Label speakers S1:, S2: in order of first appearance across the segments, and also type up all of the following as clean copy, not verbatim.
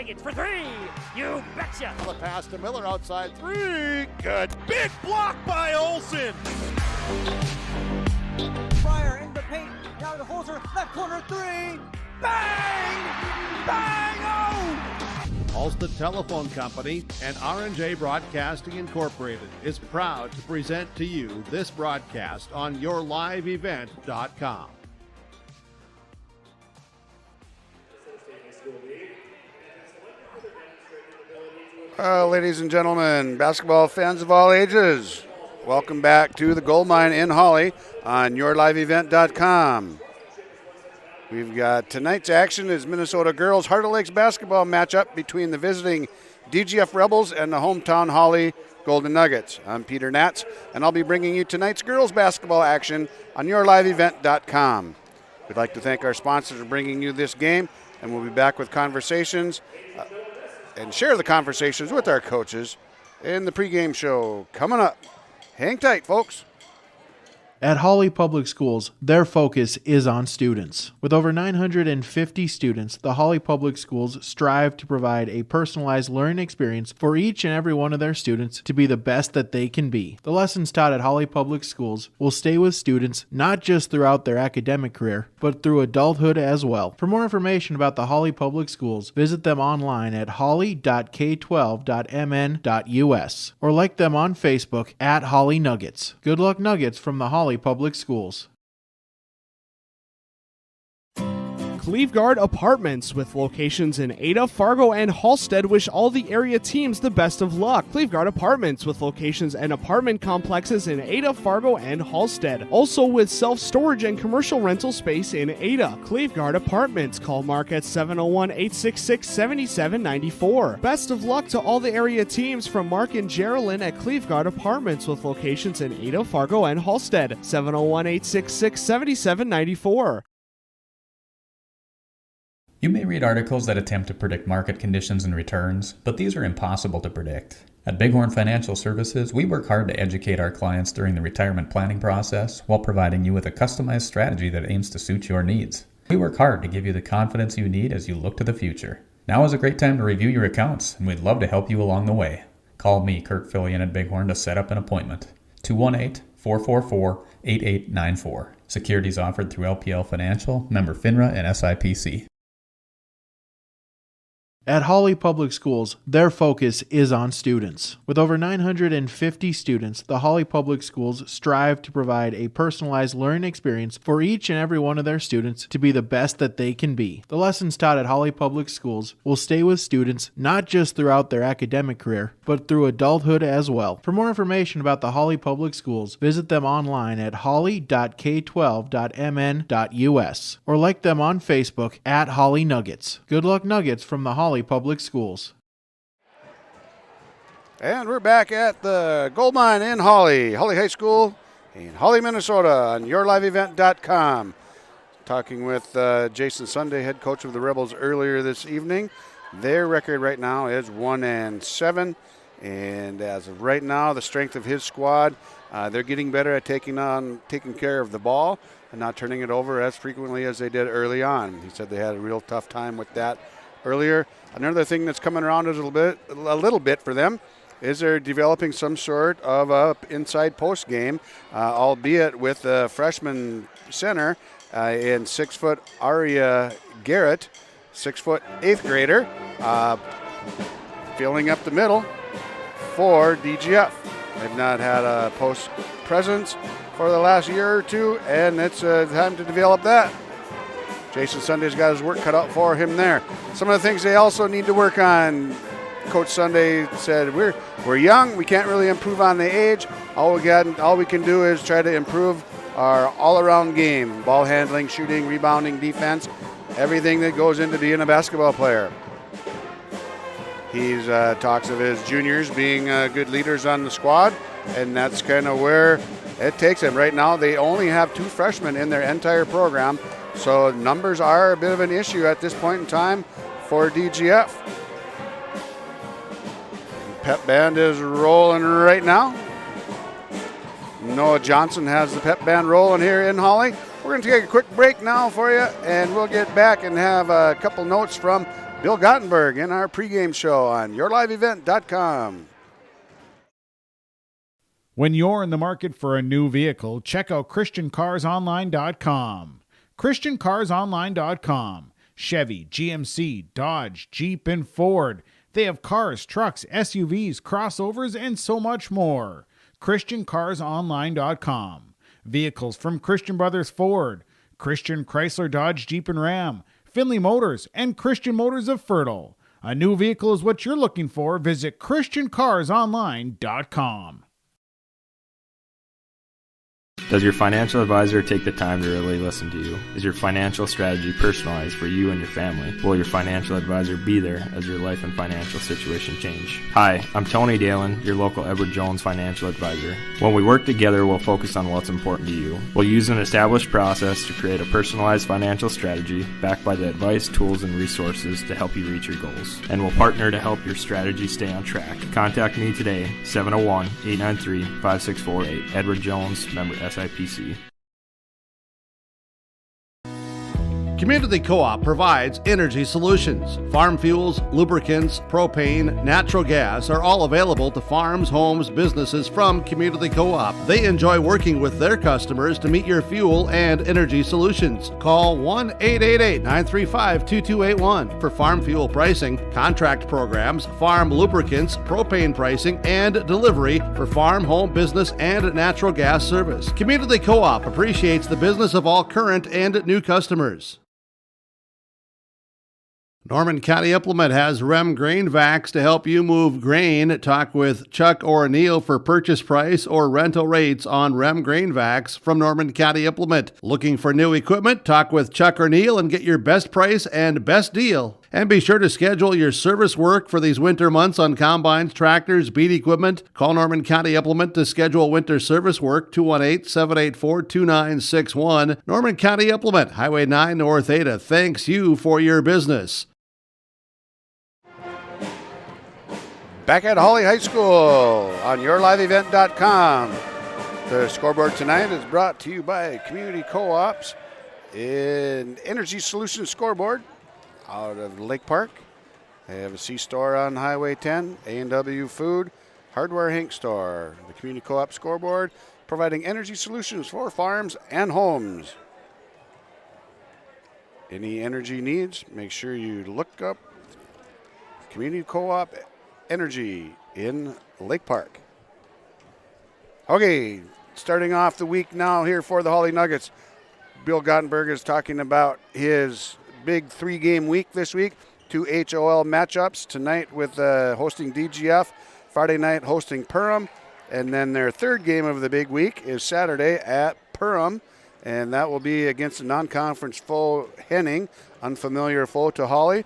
S1: think it's for three. You betcha.
S2: The pass to Miller outside three. Good.
S3: Big block by Olsen.
S4: Fryer in the paint. Now to Holzer. Left corner three. Bang! Bang! Oh!
S2: Ulster Telephone Company and R&J Broadcasting Incorporated is proud to present to you this broadcast on yourliveevent.com.
S5: Ladies and gentlemen, basketball fans of all ages, welcome back to the Gold Mine in Hawley on yourliveevent.com. We've got tonight's action is Minnesota girls Heart of Lakes basketball matchup between the visiting DGF Rebels and the hometown Hawley Golden Nuggets. I'm Peter Natz, and I'll be bringing you tonight's girls basketball action on yourliveevent.com. We'd like to thank our sponsors for bringing you this game, and we'll be back with conversations and share the conversations with our coaches in the pregame show coming up. Hang tight, folks.
S6: At Hawley Public Schools, their focus is on students. With over 950 students, the Hawley Public Schools strive to provide a personalized learning experience for each and every one of their students to be the best that they can be. The lessons taught at Hawley Public Schools will stay with students not just throughout their academic career, but through adulthood as well. For more information about the Hawley Public Schools, visit them online at hawley.k12.mn.us or like them on Facebook at Hawley Nuggets. Good luck, Nuggets, from the Hawley Public Schools.
S7: Cleveguard Apartments, with locations in Ada, Fargo, and Halstead, wish all the area teams the best of luck. Cleveguard Apartments, with locations and apartment complexes in Ada, Fargo, and Halstead. Also with self-storage and commercial rental space in Ada. Cleveguard Apartments. Call Mark at 701-866-7794. Best of luck to all the area teams from Mark and Geraldine at Cleveguard Apartments, with locations in Ada, Fargo, and Halstead. 701-866-7794.
S8: You may read articles that attempt to predict market conditions and returns, but these are impossible to predict. At Bighorn Financial Services, we work hard to educate our clients during the retirement planning process while providing you with a customized strategy that aims to suit your needs. We work hard to give you the confidence you need as you look to the future. Now is a great time to review your accounts, and we'd love to help you along the way. Call me, Kurt Fillion at Bighorn, to set up an appointment. 218-444-8894. Securities offered through LPL Financial, member FINRA and SIPC.
S6: At Hawley Public Schools, their focus is on students. With over 950 students, the Hawley Public Schools strive to provide a personalized learning experience for each and every one of their students to be the best that they can be. The lessons taught at Hawley Public Schools will stay with students not just throughout their academic career, but through adulthood as well. For more information about the Hawley Public Schools, visit them online at hawley.k12.mn.us or like them on Facebook at Hawley Nuggets. Good luck, Nuggets, from the Hawley Public Schools.
S5: And we're back at the Gold Mine in Hawley High School in Hawley, Minnesota on yourliveevent.com. Talking with Jason Sunday, head coach of the Rebels, earlier this evening. Their record right now is 1-7, and as of right now, the strength of his squad, they're getting better at taking care of the ball and not turning it over as frequently as they did early on. He said they had a real tough time with that earlier. Another thing that's coming around a little bit for them is they're developing some sort of a inside post game, albeit with a freshman center in 6-foot Aria Garrett, 6-foot 8th grader, filling up the middle for DGF. They've not had a post presence for the last year or two, and it's time to develop that. Jason Sunday's got his work cut out for him there. Some of the things they also need to work on, Coach Sunday said, we're young, we can't really improve on the age. All we can do is try to improve our all-around game, ball handling, shooting, rebounding, defense, everything that goes into being a basketball player. He talks of his juniors being good leaders on the squad, and that's kind of where it takes him. Right now, they only have 2 freshmen in their entire program, so numbers are a bit of an issue at this point in time for DGF. Pep band is rolling right now. Noah Johnson has the pep band rolling here in Hawley. We're going to take a quick break now for you, and we'll get back and have a couple notes from Bill Gottenberg in our pregame show on yourliveevent.com.
S9: When you're in the market for a new vehicle, check out ChristianCarsOnline.com. ChristianCarsOnline.com. Chevy, GMC, Dodge, Jeep, and Ford. They have cars, trucks, SUVs, crossovers, and so much more. ChristianCarsOnline.com. Vehicles from Christian Brothers Ford, Christian Chrysler, Dodge, Jeep, and Ram, Finley Motors, and Christian Motors of Fertile. A new vehicle is what you're looking for. Visit ChristianCarsOnline.com.
S10: Does your financial advisor take the time to really listen to you? Is your financial strategy personalized for you and your family? Will your financial advisor be there as your life and financial situation change? Hi, I'm Tony Dalen, your local Edward Jones financial advisor. When we work together, we'll focus on what's important to you. We'll use an established process to create a personalized financial strategy backed by the advice, tools, and resources to help you reach your goals. And we'll partner to help your strategy stay on track. Contact me today, 701-893-5648. Edward Jones, member SIPC.
S2: Community Co-op provides energy solutions. Farm fuels, lubricants, propane, natural gas are all available to farms, homes, businesses from Community Co-op. They enjoy working with their customers to meet your fuel and energy solutions. Call 1-888-935-2281 for farm fuel pricing, contract programs, farm lubricants, propane pricing, and delivery for farm, home, business, and natural gas service. Community Co-op appreciates the business of all current and new customers. Norman County Implement has REM Grain Vacs to help you move grain. Talk with Chuck or Neil for purchase price or rental rates on REM Grain Vacs from Norman County Implement. Looking for new equipment? Talk with Chuck or Neil and get your best price and best deal. And be sure to schedule your service work for these winter months on combines, tractors, beat equipment. Call Norman County Implement to schedule winter service work, 218-784-2961. Norman County Implement, Highway 9 North Ada. Thanks you for your business.
S5: Back at Hawley High School on yourliveevent.com. The scoreboard tonight is brought to you by Community Co-ops in Energy Solutions Scoreboard out of Lake Park. They have a C-store on Highway 10, A&W Food, Hardware Hank Store. The Community Co-op Scoreboard providing energy solutions for farms and homes. Any energy needs, make sure you look up Community Co-op Energy in Lake Park. Okay, starting off the week now here for the Hawley Nuggets. Bill Gottenberg is talking about his big 3-game week this week. 2 HOL matchups tonight with hosting DGF, Friday night hosting Perham, and then their 3rd game of the big week is Saturday at Perham, and that will be against a non-conference foe, Henning, unfamiliar foe to Hawley.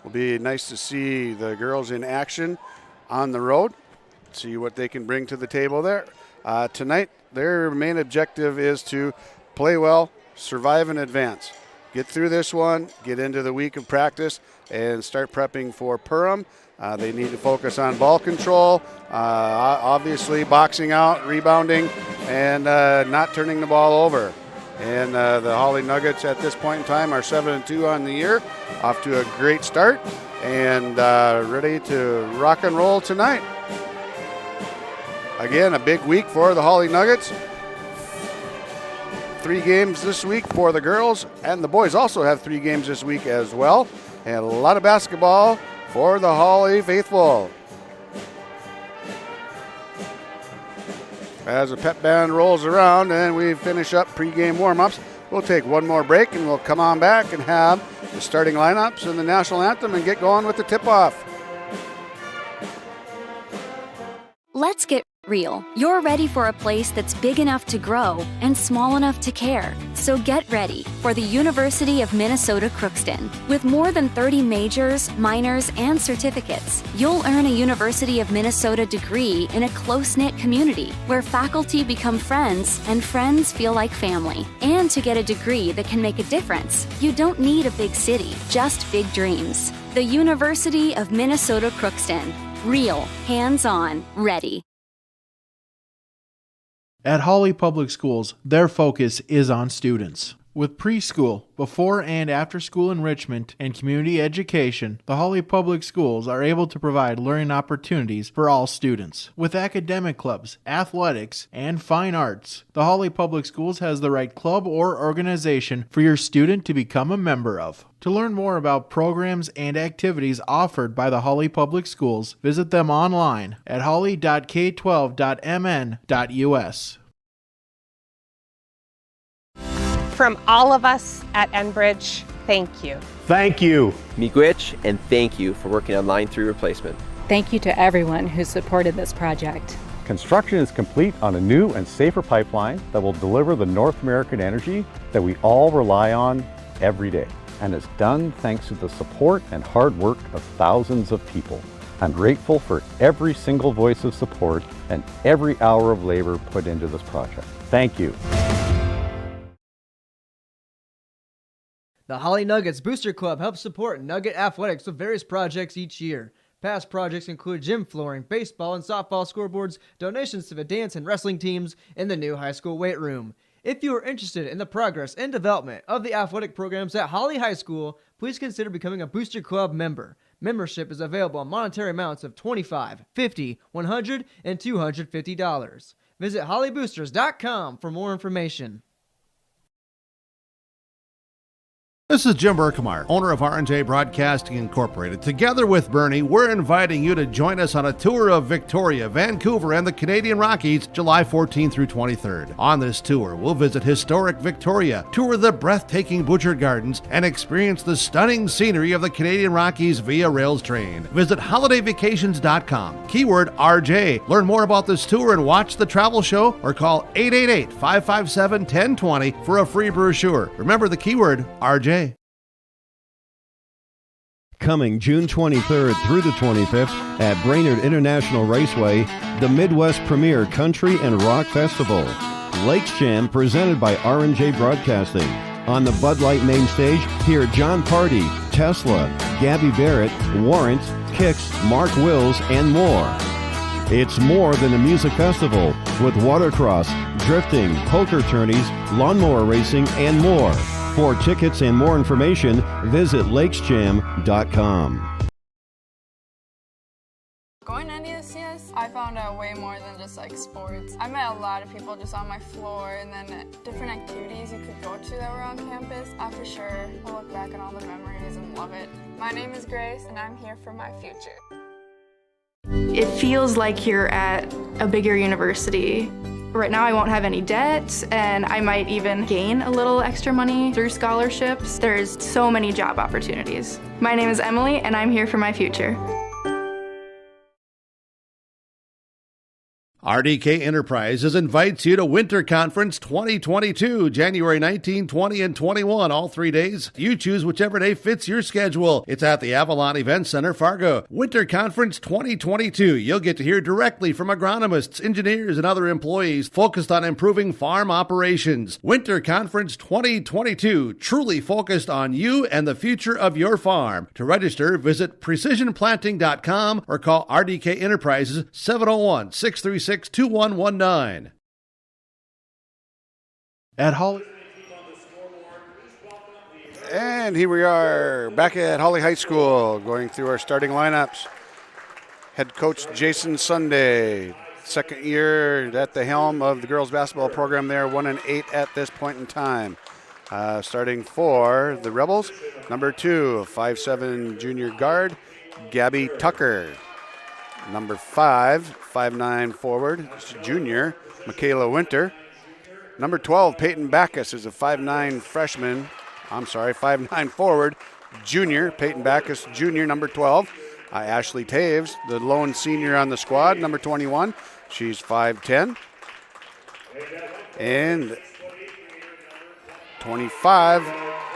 S5: Will be nice to see the girls in action on the road, see what they can bring to the table there. Tonight, their main objective is to play well, survive and advance. Get through this one, get into the week of practice, and start prepping for Perham. They need to focus on ball control, obviously boxing out, rebounding, and not turning the ball over. And the Hawley Nuggets at this point in time are 7-2 on the year, off to a great start, and ready to rock and roll tonight. Again, a big week for the Hawley Nuggets. 3 games this week for the girls, and the boys also have 3 games this week as well. And a lot of basketball for the Hawley faithful. As the pep band rolls around and we finish up pregame warm-ups, we'll take one more break and we'll come on back and have the starting lineups and the national anthem and get going with the tip-off.
S11: Let's get real. You're ready for a place that's big enough to grow and small enough to care. So get ready for the University of Minnesota Crookston. With more than 30 majors, minors, and certificates, you'll earn a University of Minnesota degree in a close-knit community where faculty become friends and friends feel like family. And to get a degree that can make a difference, you don't need a big city, just big dreams. The University of Minnesota Crookston. Real, hands-on, ready.
S6: At Hawley Public Schools, their focus is on students. With preschool, before and after school enrichment, and community education, the Hawley Public Schools are able to provide learning opportunities for all students. With academic clubs, athletics, and fine arts, the Hawley Public Schools has the right club or organization for your student to become a member of. To learn more about programs and activities offered by the Hawley Public Schools, visit them online at hawley.k12.mn.us.
S12: From all of us at Enbridge, thank you.
S3: Thank you.
S13: Miigwech, and thank you for working on Line 3 replacement.
S14: Thank you to everyone who supported this project.
S15: Construction is complete on a new and safer pipeline that will deliver the North American energy that we all rely on every day. And it's done thanks to the support and hard work of thousands of people. I'm grateful for every single voice of support and every hour of labor put into this project. Thank you.
S16: The Hawley Nuggets Booster Club helps support Nugget athletics with various projects each year. Past projects include gym flooring, baseball and softball scoreboards, donations to the dance and wrestling teams, and the new high school weight room. If you are interested in the progress and development of the athletic programs at Hawley High School, please consider becoming a Booster Club member. Membership is available on monetary amounts of $25, $50, $100, and $250. Visit HawleyBoosters.com for more information.
S2: This is Jim Berkemar, owner of R&J Broadcasting Incorporated. Together with Bernie, we're inviting you to join us on a tour of Victoria, Vancouver, and the Canadian Rockies, July 14th through 23rd. On this tour, we'll visit historic Victoria, tour the breathtaking Butchert Gardens, and experience the stunning scenery of the Canadian Rockies via rails train. Visit holidayvacations.com, keyword RJ. Learn more about this tour and watch the travel show, or call 888-557-1020 for a free brochure. Remember the keyword RJ.
S17: Coming June 23rd through the 25th at Brainerd International Raceway, the Midwest Premier Country and Rock Festival. Lakes Jam presented by R&J Broadcasting. On the Bud Light main stage, hear John Party, Tesla, Gabby Barrett, Warrant, Kix, Mark Wills, and more. It's more than a music festival with watercross, drifting, poker tourneys, lawnmower racing, and more. For tickets and more information, visit lakesjam.com.
S18: Going to NDSCS, I found out way more than just like sports. I met a lot of people just on my floor, and then different activities you could go to that were on campus. I for sure will look back on all the memories and love it. My name is Grace, and I'm here for my future.
S19: It feels like you're at a bigger university. Right now I won't have any debt, and I might even gain a little extra money through scholarships. There's so many job opportunities. My name is Emily, and I'm here for my future.
S2: RDK Enterprises invites you to Winter Conference 2022, January 19, 20, and 21, all 3 days. You choose whichever day fits your schedule. It's at the Avalon Event Center, Fargo. Winter Conference 2022. You'll get to hear directly from agronomists, engineers, and other employees focused on improving farm operations. Winter Conference 2022, truly focused on you and the future of your farm. To register, visit precisionplanting.com or call RDK Enterprises 701-636-2119.
S6: At Hawley.
S5: And here we are back at Hawley High School going through our starting lineups. Head coach Jason Sunday, second year at the helm of the girls basketball program there, 1-8 at this point in time. Starting for the Rebels, number 2, 5'7" junior guard, Gabby Tucker. Number 5, 5'9" forward, junior, Michaela Winter. Number 12, Peyton Backus is a 5'9" freshman. 5'9" forward, junior, Peyton Backus, junior, number 12. Ashley Taves, the lone senior on the squad, number 21. She's 5'10". And 25,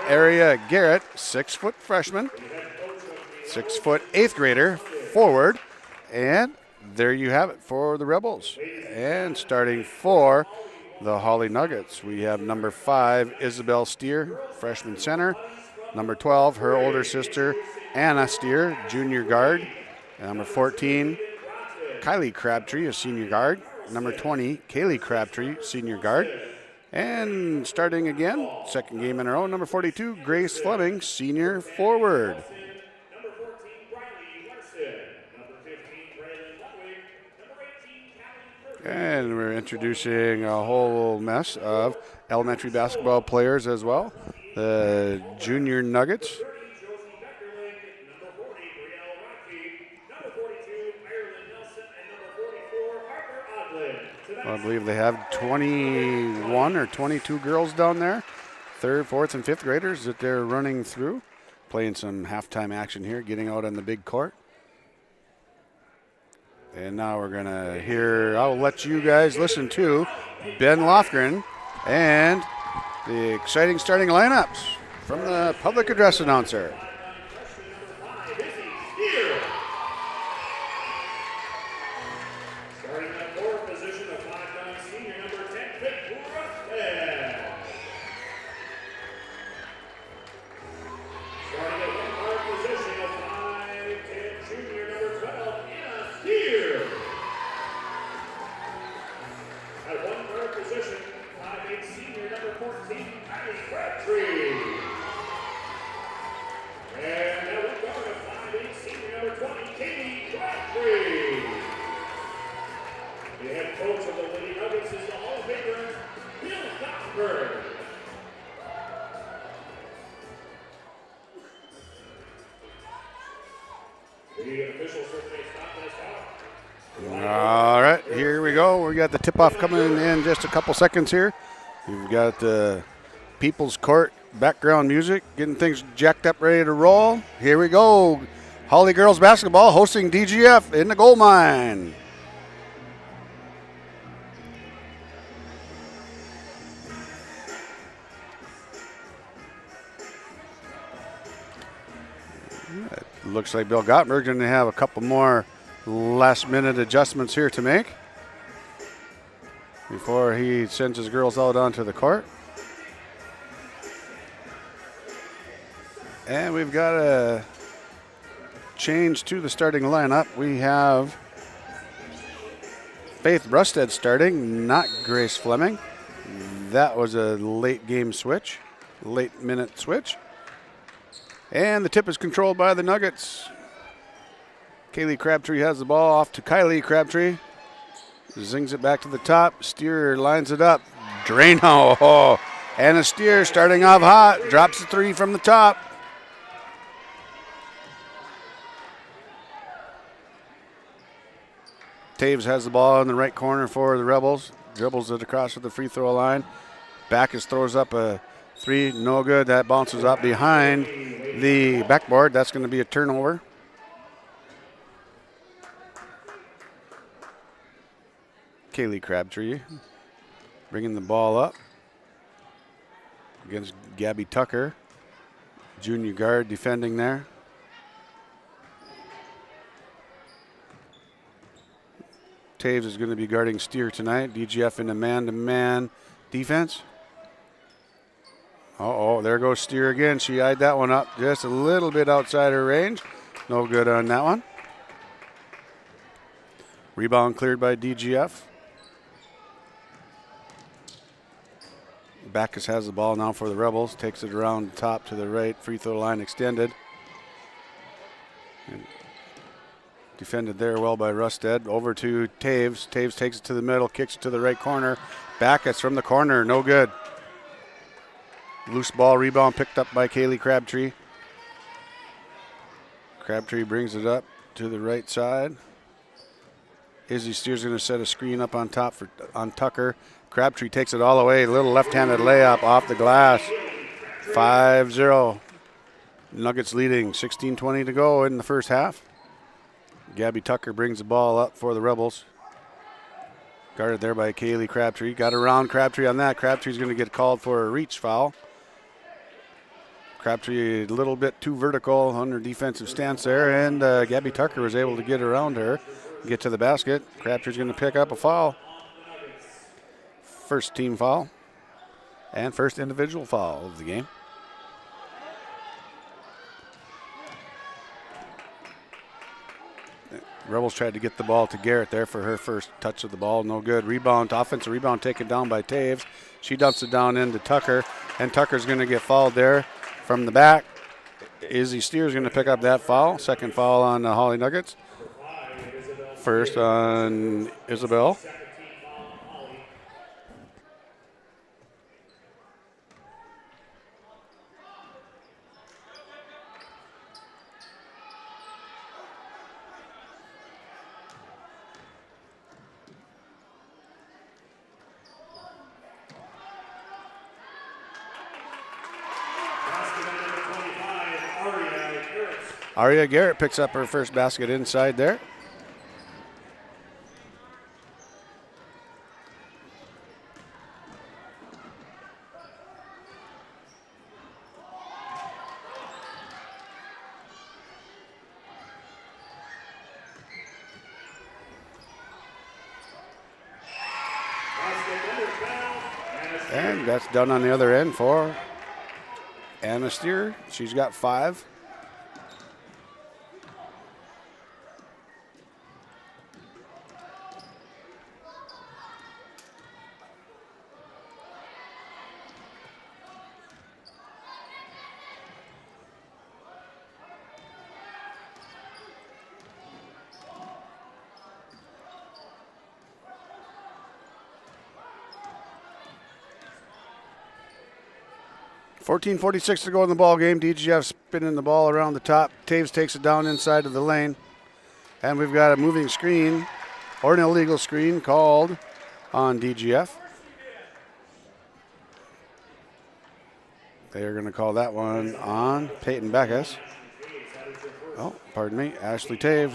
S5: Aria Garrett, 6-foot freshman, 6-foot 8th grader, forward. And there you have it for the Rebels. And starting for the Hawley Nuggets, we have number 5, Isabel Steer, freshman center. Number 12, her older sister, Anna Steer, junior guard. And number 14, Kylie Crabtree, a senior guard. Number 20, Kaylee Crabtree, senior guard. And starting again, second game in a row, number 42, Grace Fleming, senior forward. And we're introducing a whole mess of elementary basketball players as well. The Junior Nuggets. I believe they have 21 or 22 girls down there. 3rd, 4th, and 5th graders that they're running through. Playing some halftime action here, getting out on the big court. And now we're going to hear, I'll let you guys listen to Ben Lofgren and the exciting starting lineups from the public address announcer. All right, here we go. We got the tip-off coming in just a couple seconds here. We've got the People's Court background music, getting things jacked up, ready to roll. Here we go. Hawley girls basketball hosting DGF in the gold mine. It looks like Bill Gottberg's going to have a couple more last-minute adjustments here to make before he sends his girls out onto the court. And we've got a change to the starting lineup. We have Faith Brusted starting, not Grace Fleming. That was a late game switch, late minute switch. And the tip is controlled by the Nuggets. Kaylee Crabtree has the ball off to Kylie Crabtree. Zings it back to the top. Steer lines it up. Drano. Oh. And a Steer starting off hot. Drops the 3 from the top. Taves has the ball in the right corner for the Rebels. Dribbles it across to the free throw line. Backus throws up a 3. No good. That bounces up behind the backboard. That's going to be a turnover. Kaylee Crabtree bringing the ball up against Gabby Tucker, junior guard defending there. Taves is going to be guarding Steer tonight. DGF in a man-to-man defense. Uh-oh, there goes Steer again. She eyed that one up just a little bit outside her range. No good on that one. Rebound cleared by DGF. Backus has the ball now for the Rebels. Takes it around the top to the right. Free throw line extended. And defended there well by Rusted. Over to Taves. Taves takes it to the middle, kicks it to the right corner. Backus from the corner, no good. Loose ball rebound picked up by Kaylee Crabtree. Crabtree brings it up to the right side. Izzy Steer's going to set a screen up on top on Tucker. Crabtree takes it all the way. Little left-handed layup off the glass. 5-0. Nuggets leading. 16:20 to go in the first half. Gabby Tucker brings the ball up for the Rebels. Guarded there by Kaylee Crabtree. Got around Crabtree on that. Crabtree's going to get called for a reach foul. Crabtree a little bit too vertical on her defensive stance there, and Gabby Tucker was able to get around her, get to the basket. Crabtree's going to pick up a foul. First team foul and first individual foul of the game. Rebels tried to get the ball to Garrett there for her first touch of the ball. No good. Rebound, offensive rebound taken down by Taves. She dumps it down into Tucker, and Tucker's going to get fouled there from the back. Izzy Steer's going to pick up that foul. Second foul on the Hawley Nuggets. First on Isabel. Aria Garrett picks up her first basket inside there. And that's done on the other end for Anna Steer. She's got 5. .46 to go in the ball game. DGF spinning the ball around the top. Taves takes it down inside of the lane. And we've got a moving screen or an illegal screen called on DGF. They are going to call that one on Peyton Beckus. Oh, pardon me. Ashley Taves,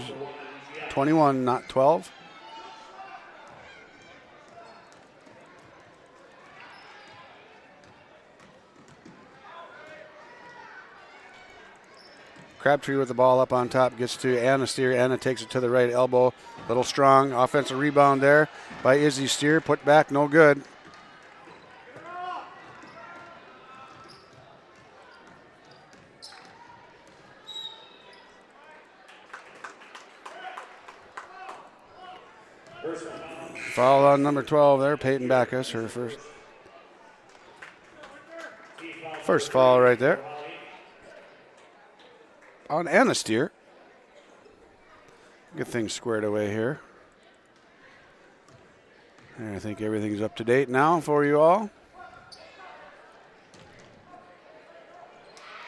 S5: 21, not 12. Crabtree with the ball up on top, gets to Anna Steer. Anna takes it to the right elbow. Little strong offensive rebound there by Izzy Steer. Put back, no good. Foul on number 12 there, Peyton Backus, her first foul right there. On Anna Steer. Get things squared away here. And I think everything's up to date now for you all.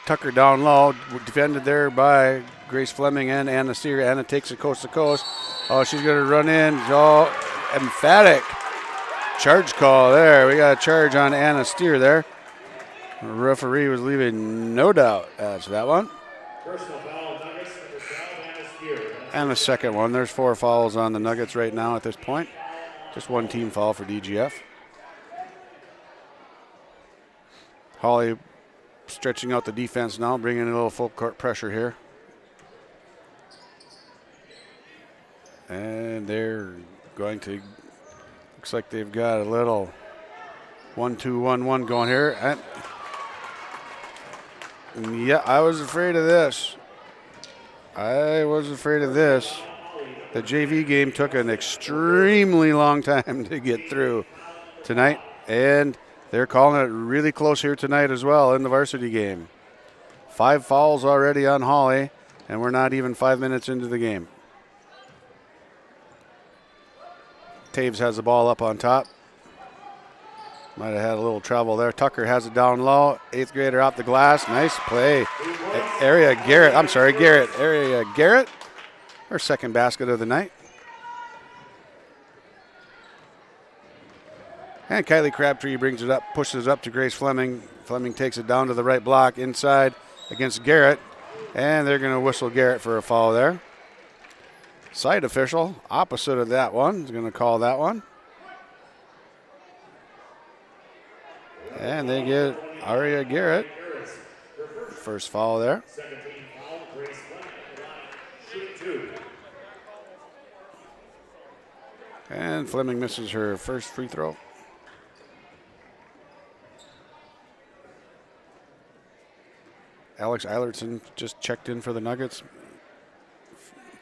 S5: Tucker down low, defended there by Grace Fleming and Anna Steer. Anna takes it coast to coast. Oh, she's going to run in. Oh, emphatic charge call there. We got a charge on Anna Steer there. The referee was leaving no doubt as to that one.
S1: Personal foul, Nuggets, number 12, Anna Steer.
S5: And the second one. There's 4 fouls on the Nuggets right now at this point. Just one team foul for DGF. Hawley stretching out the defense now, bringing in a little full court pressure here. And they're going to, looks like they've got a little 1-2-1-1 going here. And yeah, I was afraid of this. The JV game took an extremely long time to get through tonight, and they're calling it really close here tonight as well in the varsity game. 5 fouls already on Hawley, and we're not even 5 minutes into the game. Taves has the ball up on top. Might have had a little trouble there. Tucker has it down low. 8th grader off the glass. Nice play. Area Garrett. Area Garrett. Her second basket of the night. And Kylie Crabtree brings it up, pushes it up to Grace Fleming. Fleming takes it down to the right block inside against Garrett. And they're going to whistle Garrett for a foul there. Side official, opposite of that one, is going to call that one. And they get Aria Garrett. First foul there. And Fleming misses her first free throw. Alex Eilertson just checked in for the Nuggets.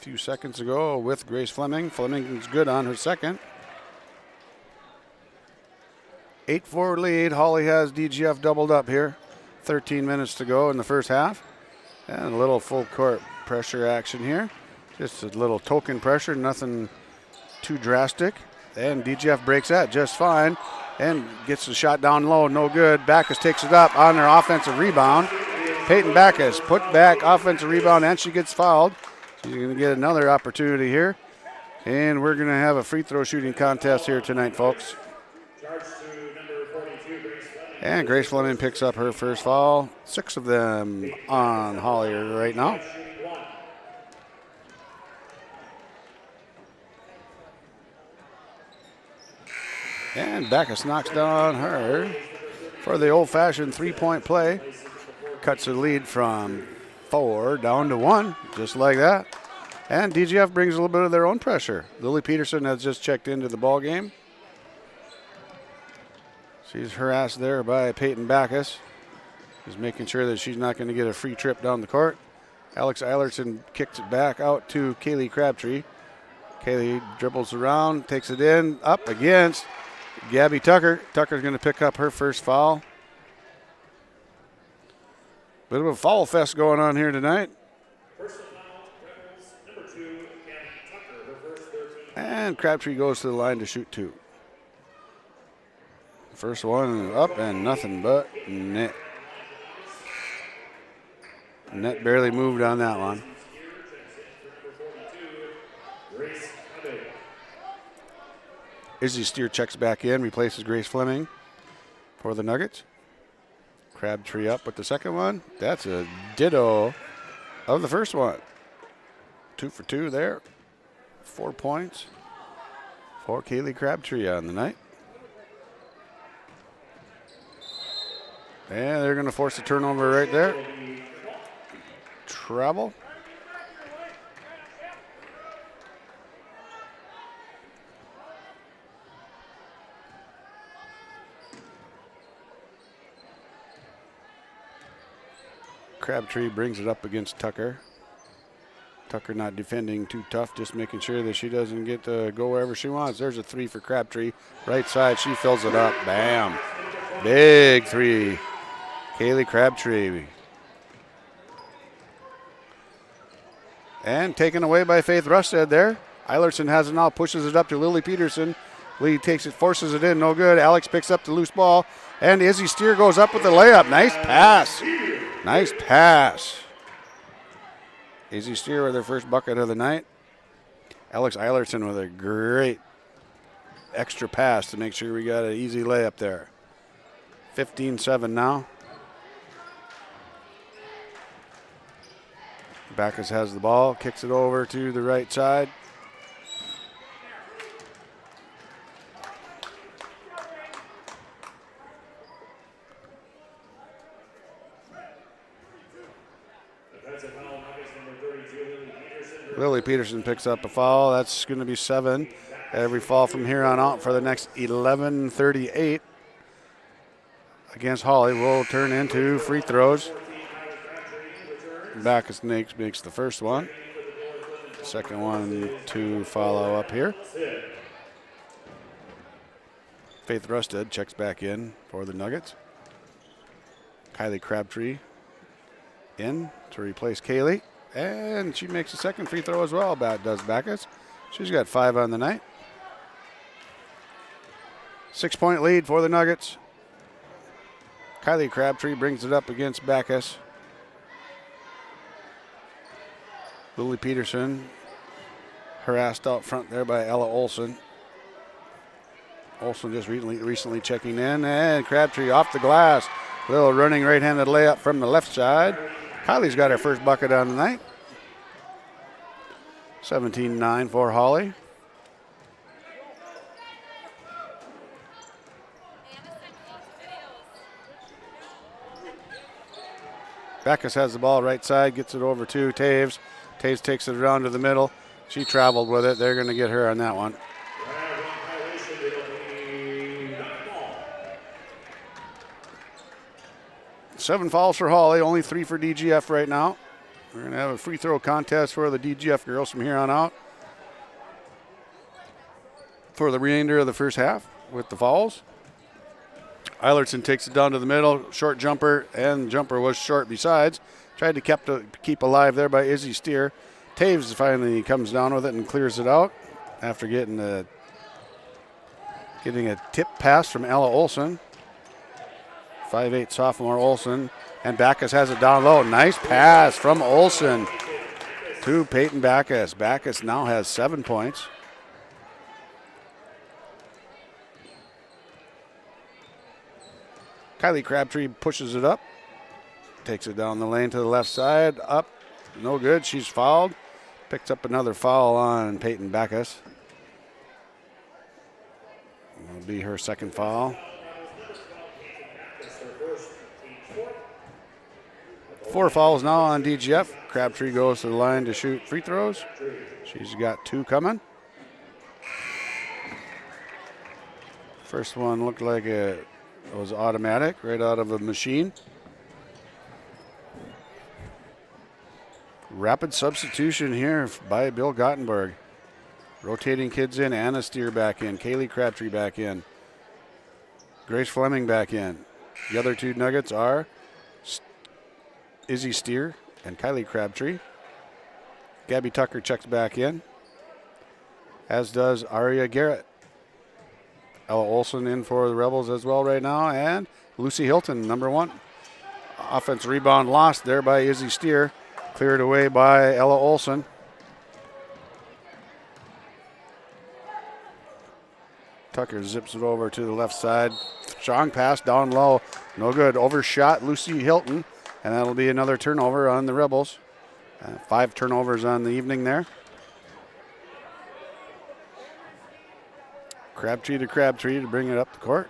S5: few seconds ago with Grace Fleming. Fleming's good on her second. 8-4 lead. Hawley has DGF doubled up here. 13 minutes to go in the first half. And a little full court pressure action here. Just a little token pressure, nothing too drastic. And DGF breaks that just fine and gets the shot down low, no good. Backus takes it up on her offensive rebound. Peyton Backus put back offensive rebound, and she gets fouled. She's going to get another opportunity here. And we're going to have a free throw shooting contest here tonight, folks. And Grace Fleming picks up her first foul. 6 of them on Hawley right now. And Backus knocks down her for the old-fashioned three-point play. Cuts the lead from 4 down to 1, just like that. And DGF brings a little bit of their own pressure. Lily Peterson has just checked into the ball game. She's harassed there by Peyton Backus. She's making sure that she's not going to get a free trip down the court. Alex Eilertson kicks it back out to Kaylee Crabtree. Kaylee dribbles around, takes it in, up against Gabby Tucker. Tucker's going to pick up her first foul. Bit of a foul fest going on here tonight. And Crabtree goes to the line to shoot 2. First one up and nothing but net. Net barely moved on that one. Izzy Steer checks back in, replaces Grace Fleming for the Nuggets. Crabtree up with the second one. That's a ditto of the first one. 2 for 2 there. 4 points for Kaylee Crabtree on the night. And they're going to force a turnover right there. Travel. Crabtree brings it up against Tucker. Tucker not defending too tough, just making sure that she doesn't get to go wherever she wants. There's a 3 for Crabtree. Right side, she fills it up. Bam. Big 3. Kaylee Crabtree. And taken away by Faith Rusted there. Eilertson has it now, pushes it up to Lily Peterson. Lee takes it, forces it in, no good. Alex picks up the loose ball. And Izzy Steer goes up with the layup. Nice pass. Nice pass. Izzy Steer with her first bucket of the night. Alex Eilertson with a great extra pass to make sure we got an easy layup there. 15-7 now. Backus has the ball, kicks it over to the right side. Lily Peterson picks up a foul. That's going to be 7. Every foul from here on out for the next 11:38 against Hawley will turn into free throws. Backus makes the first one. Second one to follow up here. Faith Rusted checks back in for the Nuggets. Kylie Crabtree in to replace Kaylee. And she makes a second free throw as well, does Backus. She's got 5 on the night. 6-point lead for the Nuggets. Kylie Crabtree brings it up against Backus. Lily Peterson harassed out front there by Ella Olson. Olson just recently checking in, and Crabtree off the glass. Little running right-handed layup from the left side. Kylie's got her first bucket on the night. 17-9 for Hawley. Backus has the ball right side, gets it over to Taves. Taves takes it around to the middle. She traveled with it. They're going to get her on that one. Seven fouls for Hawley, only 3 for DGF right now. We're going to have a free throw contest for the DGF girls from here on out for the remainder of the first half with the fouls. Eilertson takes it down to the middle, short jumper, and jumper was short besides. Tried to keep alive there by Izzy Steer. Taves finally comes down with it and clears it out after getting a tip pass from Ella Olson. 5'8" sophomore Olson. And Backus has it down low. Nice pass from Olson to Peyton Backus. Backus now has 7 points. Kylie Crabtree pushes it up. Takes it down the lane to the left side. Up. No good. She's fouled. Picks up another foul on Peyton Backus. That'll be her second foul. 4 fouls now on DGF. Crabtree goes to the line to shoot free throws. She's got 2 coming. First one looked like it was automatic, right out of a machine. Rapid substitution here by Bill Gottenberg. Rotating kids in. Anna Steer back in. Kaylee Crabtree back in. Grace Fleming back in. The other 2 Nuggets are Izzy Steer and Kylie Crabtree. Gabby Tucker checks back in, as does Aria Garrett. Ella Olson in for the Rebels as well right now, and Lucy Hilton, number 1. Offense rebound lost there by Izzy Steer. Cleared away by Ella Olson. Tucker zips it over to the left side. Strong pass down low. No good. Overshot Lucy Hilton. And that'll be another turnover on the Rebels. 5 turnovers on the evening there. Crabtree to bring it up the court.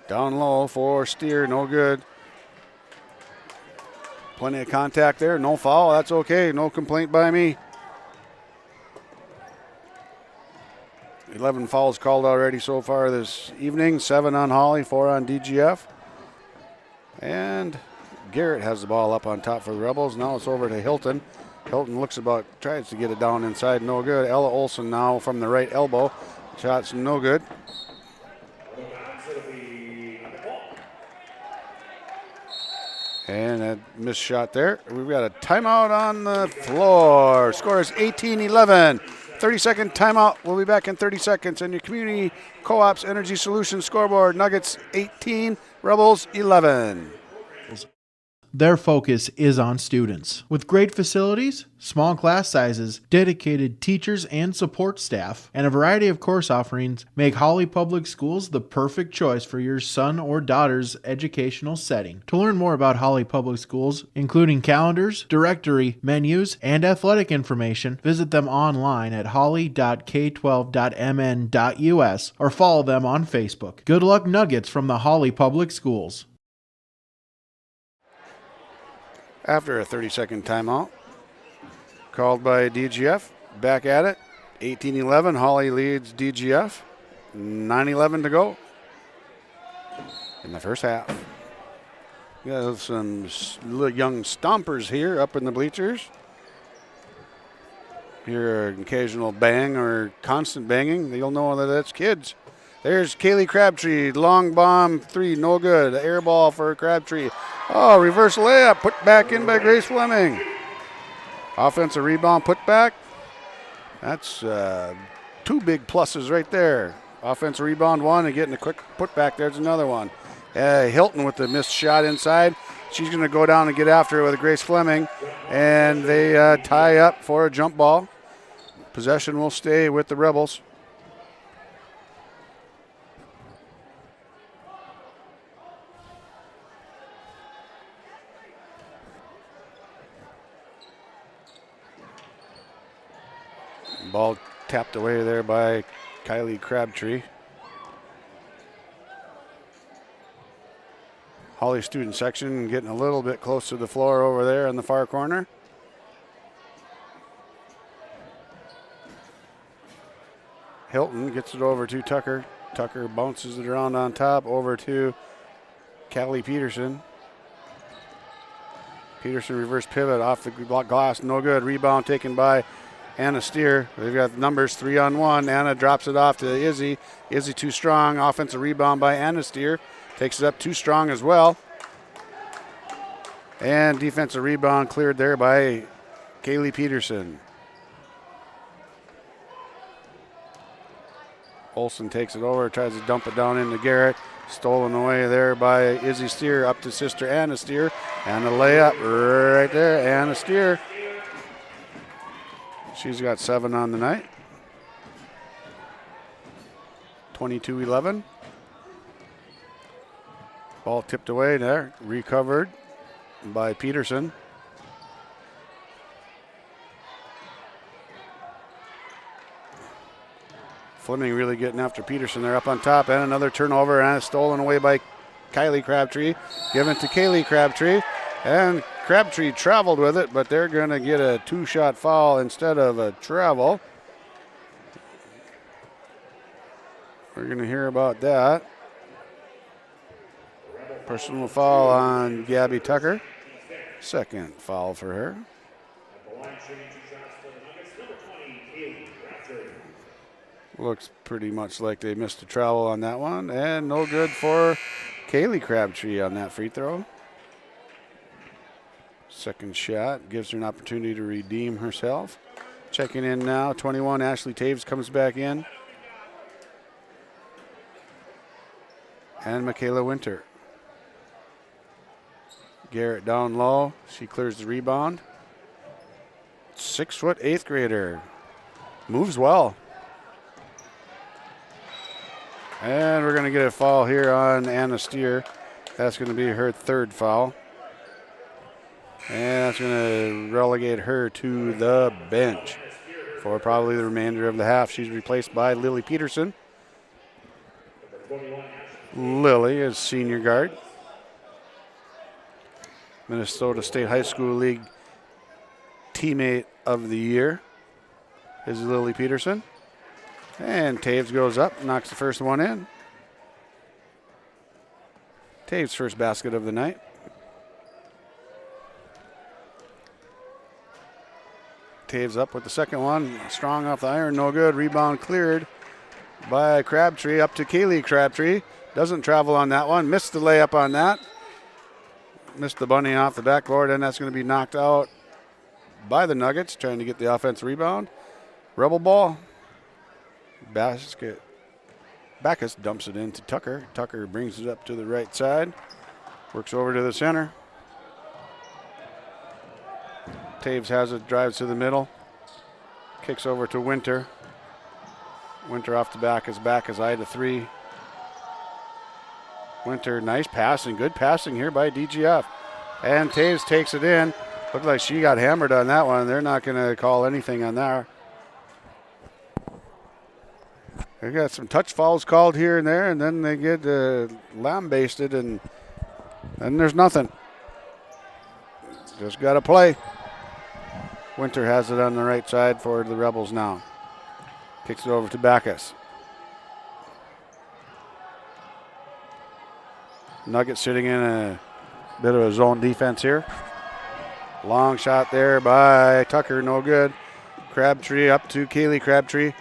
S5: Down low for Steer, no good. Plenty of contact there, no foul, that's okay, no complaint by me. 11 fouls called already so far this evening, 7 on Hawley, 4 on DGF. And Garrett has the ball up on top for the Rebels. Now it's over to Hilton. Hilton tries to get it down inside, no good. Ella Olson now from the right elbow. Shots no good. And a missed shot there. We've got a timeout on the floor. Score is 18-11. 30-second timeout. We'll be back in 30 seconds. And your Community Co-op's Energy Solutions scoreboard. Nuggets 18, Rebels 11.
S6: Their focus is on students. With great facilities, small class sizes, dedicated teachers and support staff, and a variety of course offerings, make Hawley Public Schools the perfect choice for your son or daughter's educational setting. To learn more about Hawley Public Schools, including calendars, directory, menus, and athletic information, visit them online at hawley.k12.mn.us or follow them on Facebook. Good luck, Nuggets, from the Hawley Public Schools.
S5: After a 30-second timeout called by DGF, back at it, 18-11, Hawley leads DGF, 9:11 to go in the first half. We have some young stompers here up in the bleachers. Hear an occasional bang or constant banging, you'll know that that's kids. There's Kaylee Crabtree, long bomb 3, no good. Air ball for Crabtree. Oh, reverse layup, put back in by Grace Fleming. Offensive rebound, put back. That's 2 big pluses right there. Offensive rebound 1 and getting a quick put back. There's another one. Hilton with the missed shot inside. She's going to go down and get after it with Grace Fleming. And they tie up for a jump ball. Possession will stay with the Rebels. Ball tapped away there by Kylie Crabtree. Hawley student section getting a little bit close to the floor over there in the far corner. Hilton gets it over to Tucker. Tucker bounces it around on top over to Callie Peterson. Peterson reverse pivot off the glass, no good. Rebound taken by Anna Steer. They've got numbers 3-on-1. Anna drops it off to Izzy. Izzy too strong. Offensive rebound by Anna Steer. Takes it up too strong as well. And defensive rebound cleared there by Kaylee Peterson. Olsen takes it over, tries to dump it down into Garrett. Stolen away there by Izzy Steer up to sister Anna Steer. And a layup right there, Anna Steer. She's got 7 on the night. 22-11. Ball tipped away there, recovered by Peterson. Fleming really getting after Peterson. They're up on top, and another turnover, and it's stolen away by Kylie Crabtree. Given to Kaylee Crabtree, and Crabtree traveled with it, but they're going to get a 2-shot foul instead of a travel. We're going to hear about that. Personal foul on Gabby Tucker. Second foul for her. Looks pretty much like they missed a travel on that one. And no good for Kaylee Crabtree on that free throw. Second shot gives her an opportunity to redeem herself. Checking in now, 21, Ashley Taves comes back in. And Michaela Winter. Garrett down low. She clears the rebound. 6 foot, 8th grader. Moves well. And we're going to get a foul here on Anna Steer. That's going to be her 3rd foul. And that's going to relegate her to the bench for probably the remainder of the half. She's replaced by Lily Peterson. Lily is senior guard. Minnesota State High School League teammate of the year is Lily Peterson. And Taves goes up, knocks the first one in. Taves' first basket of the night. Taves up with the second one. Strong off the iron, no good. Rebound cleared by Crabtree up to Kaylee Crabtree. Doesn't travel on that one. Missed the layup on that. Missed the bunny off the backboard, and that's going to be knocked out by the Nuggets, trying to get the offensive rebound. Rebel ball. Basket. Backus dumps it into Tucker. Tucker brings it up to the right side. Works over to the center. Taves has it, drives to the middle. Kicks over to Winter. Winter off the Backus eye to 3. Winter, nice passing. Good passing here by DGF. And Taves takes it in. Looked like she got hammered on that one. They're not going to call anything on that. They got some touch fouls called here and there, and then they get lambasted, and then there's nothing. Just got to play. Winter has it on the right side for the Rebels now. Kicks it over to Backus. Nuggets sitting in a bit of a zone defense here. Long shot there by Tucker, no good. Crabtree up to Kaylee Crabtree.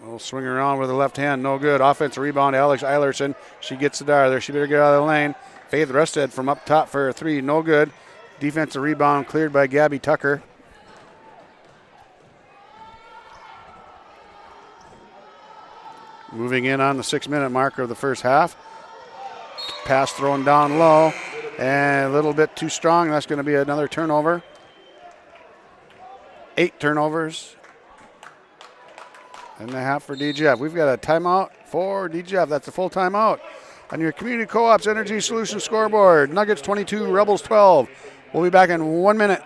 S5: We'll swing around with the left hand, no good. Offensive rebound, Alex Eilerson. She gets it out of there. She better get out of the lane. Faith Rusted from up top for a 3, no good. Defensive rebound cleared by Gabby Tucker. Moving in on the 6-minute marker of the first half. Pass thrown down low and a little bit too strong. That's going to be another turnover. 8 turnovers and a half for DGF. We've got a timeout for DGF. That's a full timeout on your Community Co-op's Energy Solutions scoreboard. Nuggets 22, Rebels 12. We'll be back in 1 minute.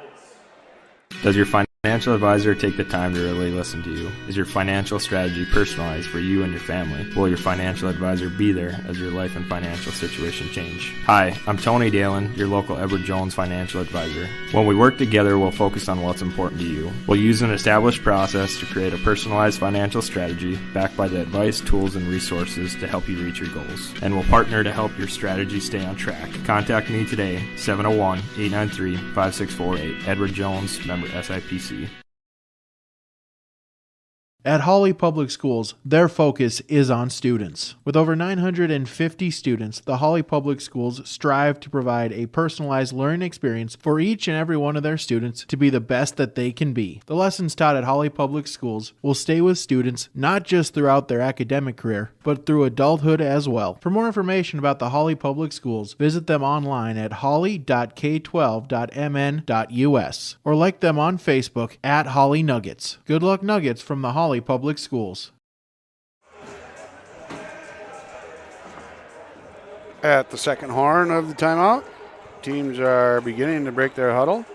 S10: Does your Financial advisor take the time to really listen to you. Is your financial strategy personalized for you and your family? Will your financial advisor be there as your life and financial situation change? Hi, I'm Tony Dalen, your local Edward Jones financial advisor. When we work together, we'll focus on what's important to you. We'll use an established process to create a personalized financial strategy backed by the advice, tools, and resources to help you reach your goals. And we'll partner to help your strategy stay on track. Contact me today, 701-893-5648. Edward Jones, member SIPC.
S6: At Hawley Public Schools, their focus is on students. With over 950 students, the Hawley Public Schools strive to provide a personalized learning experience for each and every one of their students to be the best that they can be. The lessons taught at Hawley Public Schools will stay with students not just throughout their academic career, but through adulthood as well. For more information about the Hawley Public Schools, visit them online at hawley.k12.mn.us or like them on Facebook at Hawley Nuggets. Good luck, Nuggets, from the Hawley Public Schools.
S5: At the second horn of the timeout, teams are beginning to break their huddle.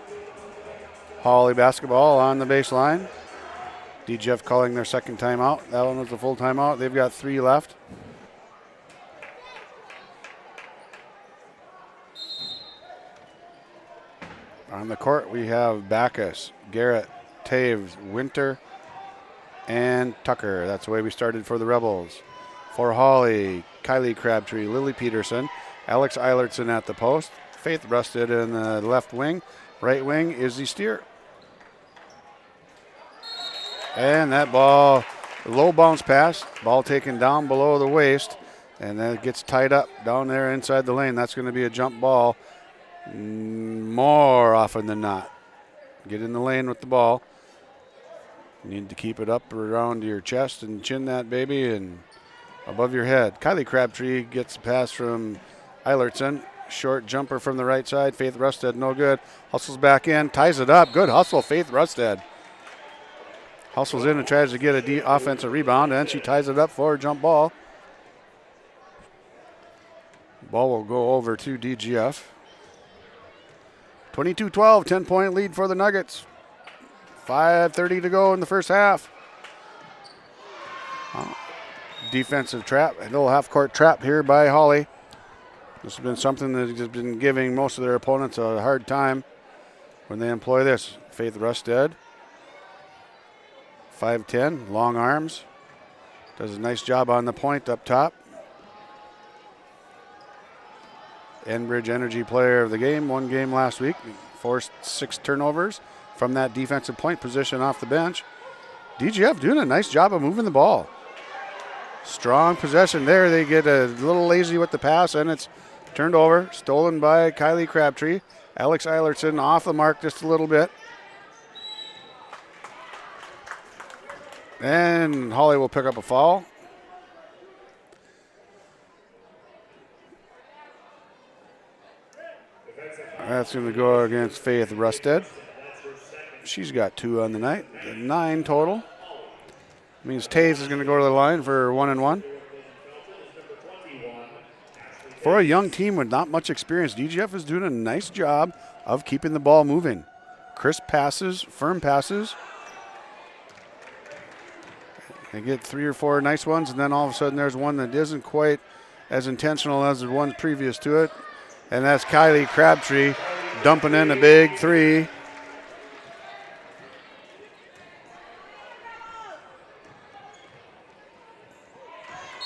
S5: Hawley basketball on the baseline. DGF calling their second timeout. That one was a full timeout. They've got 3 left. On the court, we have Backus, Garrett, Taves, Winter, and Tucker. That's the way we started for the Rebels. For Hawley, Kylie Crabtree, Lily Peterson, Alex Eilertson at the post, Faith Rusted in the left wing. Right wing, Izzy Steer. And that ball, low bounce pass, ball taken down below the waist, and then it gets tied up down there inside the lane. That's going to be a jump ball more often than not. Get in the lane with the ball. You need to keep it up around your chest and chin that baby and above your head. Kylie Crabtree gets a pass from Eilertson. Short jumper from the right side. Faith Rusted, no good. Hustles back in, ties it up. Good hustle, Faith Rusted. Hustles in and tries to get a offensive rebound, and she ties it up for a jump ball. Ball will go over to DGF. 22-12, 10-point lead for the Nuggets. 5:30 to go in the first half. Defensive trap, a little half-court trap here by Hawley. This has been something that has been giving most of their opponents a hard time when they employ this. Faith Rusted, 5'10", long arms. Does a nice job on the point up top. Enbridge Energy Player of the Game, one game last week. Forced 6 turnovers from that defensive point position off the bench. DGF doing a nice job of moving the ball. Strong possession there. They get a little lazy with the pass, and it's turned over. Stolen by Kylie Crabtree. Alex Eilertson off the mark just a little bit. And Hawley will pick up a foul. That's going to go against Faith Rusted. She's got 2 on the night, 9 total. Means Taves is going to go to the line for 1 and 1. For a young team with not much experience, DGF is doing a nice job of keeping the ball moving. Crisp passes, firm passes. They get 3 or 4 nice ones, and then all of a sudden there's one that isn't quite as intentional as the ones previous to it. And that's Kylie Crabtree dumping in a big 3.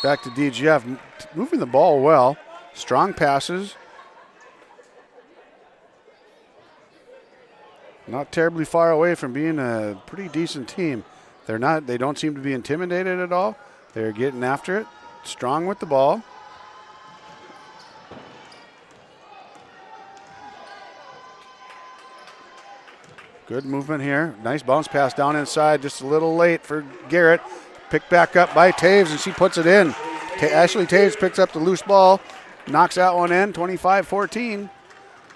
S5: Back to DGF, moving the ball well. Strong passes. Not terribly far away from being a pretty decent team. They don't seem to be intimidated at all. They're getting after it. Strong with the ball. Good movement here. Nice bounce pass down inside. Just a little late for Garrett. Picked back up by Taves, and she puts it in. Ashley Taves picks up the loose ball. Knocks that one in. 25-14.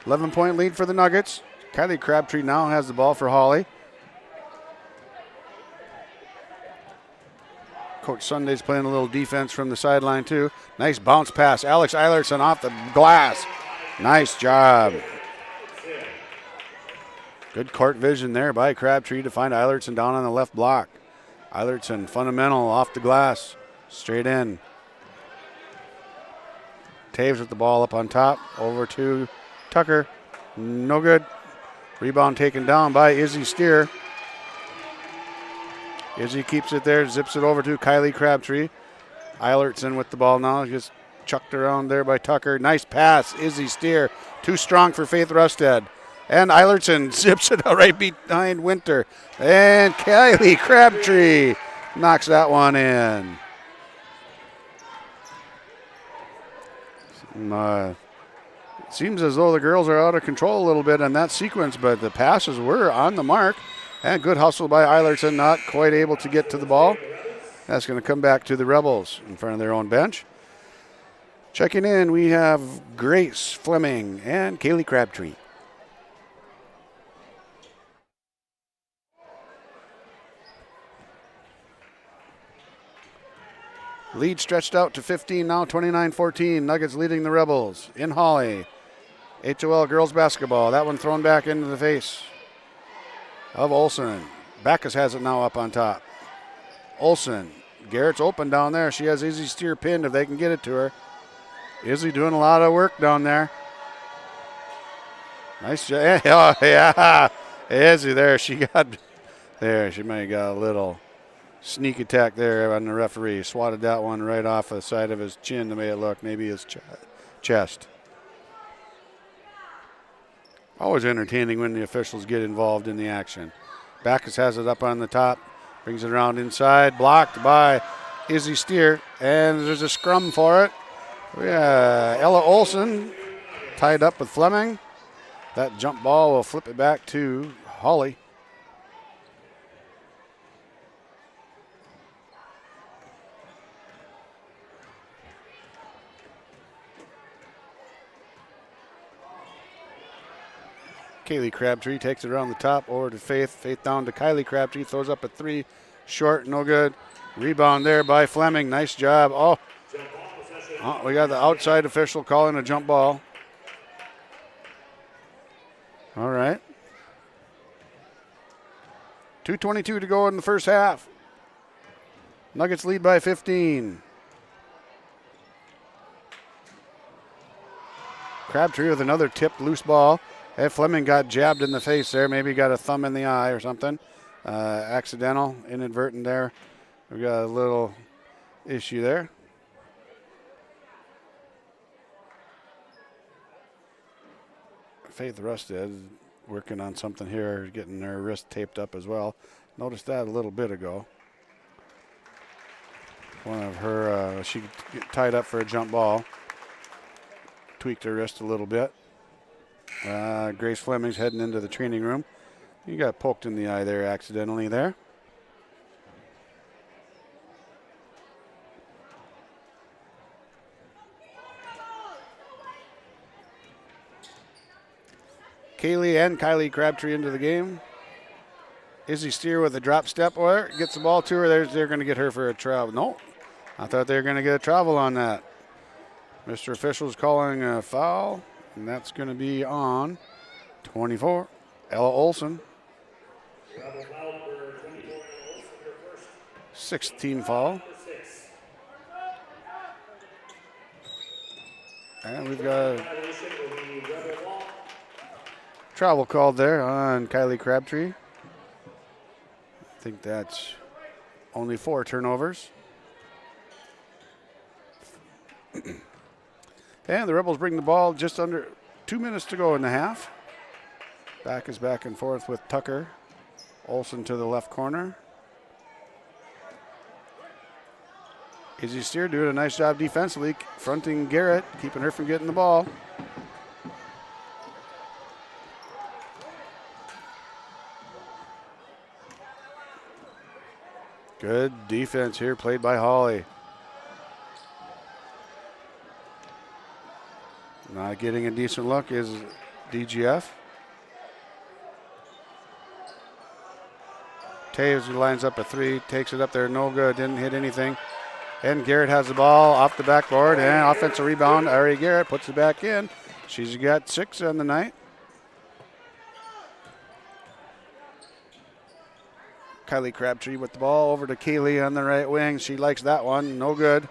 S5: 11-point lead for the Nuggets. Kylie Crabtree now has the ball for Hawley. Coach Sunday's playing a little defense from the sideline too. Nice bounce pass. Alex Eilertson off the glass. Nice job. Good court vision there by Crabtree to find Eilertson down on the left block. Eilertson, fundamental, off the glass, straight in. Taves with the ball up on top, over to Tucker. No good. Rebound taken down by Izzy Steer. Izzy keeps it there, zips it over to Kylie Crabtree. Eilertson with the ball now, just chucked around there by Tucker. Nice pass, Izzy Steer. Too strong for Faith Rusted. And Eilertson zips it right behind Winter. And Kylie Crabtree knocks that one in. It seems as though the girls are out of control a little bit in that sequence, but the passes were on the mark. And good hustle by Eilertson, not quite able to get to the ball. That's going to come back to the Rebels in front of their own bench. Checking in, we have Grace Fleming and Kaylee Crabtree. Lead stretched out to 15 now, 29-14. Nuggets leading the Rebels in Hawley. HOL girls basketball. That one thrown back into the face of Olsen. Backus has it now up on top. Olsen. Garrett's open down there. She has Izzy Steer pinned if they can get it to her. Izzy doing a lot of work down there. Nice job. Oh, yeah. Izzy there. She got there. She might have got a little sneak attack there on the referee. Swatted that one right off the side of his chin to make it look maybe his chest. Always entertaining when the officials get involved in the action. Backus has it up on the top. Brings it around inside. Blocked by Izzy Steer. And there's a scrum for it. Ella Olsen tied up with Fleming. That jump ball will flip it back to Hawley. Kaylee Crabtree takes it around the top over to Faith. Faith down to Kylie Crabtree. Throws up a three. Short, no good. Rebound there by Fleming. Nice job. Oh, we got the outside official calling a jump ball. All right. 2:22 to go in the first half. Nuggets lead by 15. Crabtree with another tipped loose ball. Hey, Fleming got jabbed in the face there. Maybe got a thumb in the eye or something. Accidental, inadvertent there. We got a little issue there. Faith Rusted working on something here, getting her wrist taped up as well. Noticed that a little bit ago. One of her, she got tied up for a jump ball. Tweaked her wrist a little bit. Grace Fleming's heading into the training room. You got poked in the eye there accidentally there. Kaylee and Kylie Crabtree into the game. Izzy Steer with a drop step or gets the ball to her. They're going to get her for a travel. No, I thought they were going to get a travel on that. Mr. Official's calling a foul, and that's going to be on 24, Ella Olsen. 16 foul. And we've got a travel called there on Kylie Crabtree. I think that's only 4 turnovers. And the Rebels bring the ball just under 2 minutes to go in the half. Back is back and forth with Tucker. Olsen to the left corner. Izzy Steer doing a nice job defensively, fronting Garrett, keeping her from getting the ball. Good defense here played by Hawley. Not getting a decent look is DGF. Taves lines up a 3, takes it up there, no good, didn't hit anything. And Garrett has the ball off the backboard, and offensive rebound. Ari Garrett puts it back in. She's got 6 on the night. Kylie Crabtree with the ball over to Kaylee on the right wing. She likes that one. No good.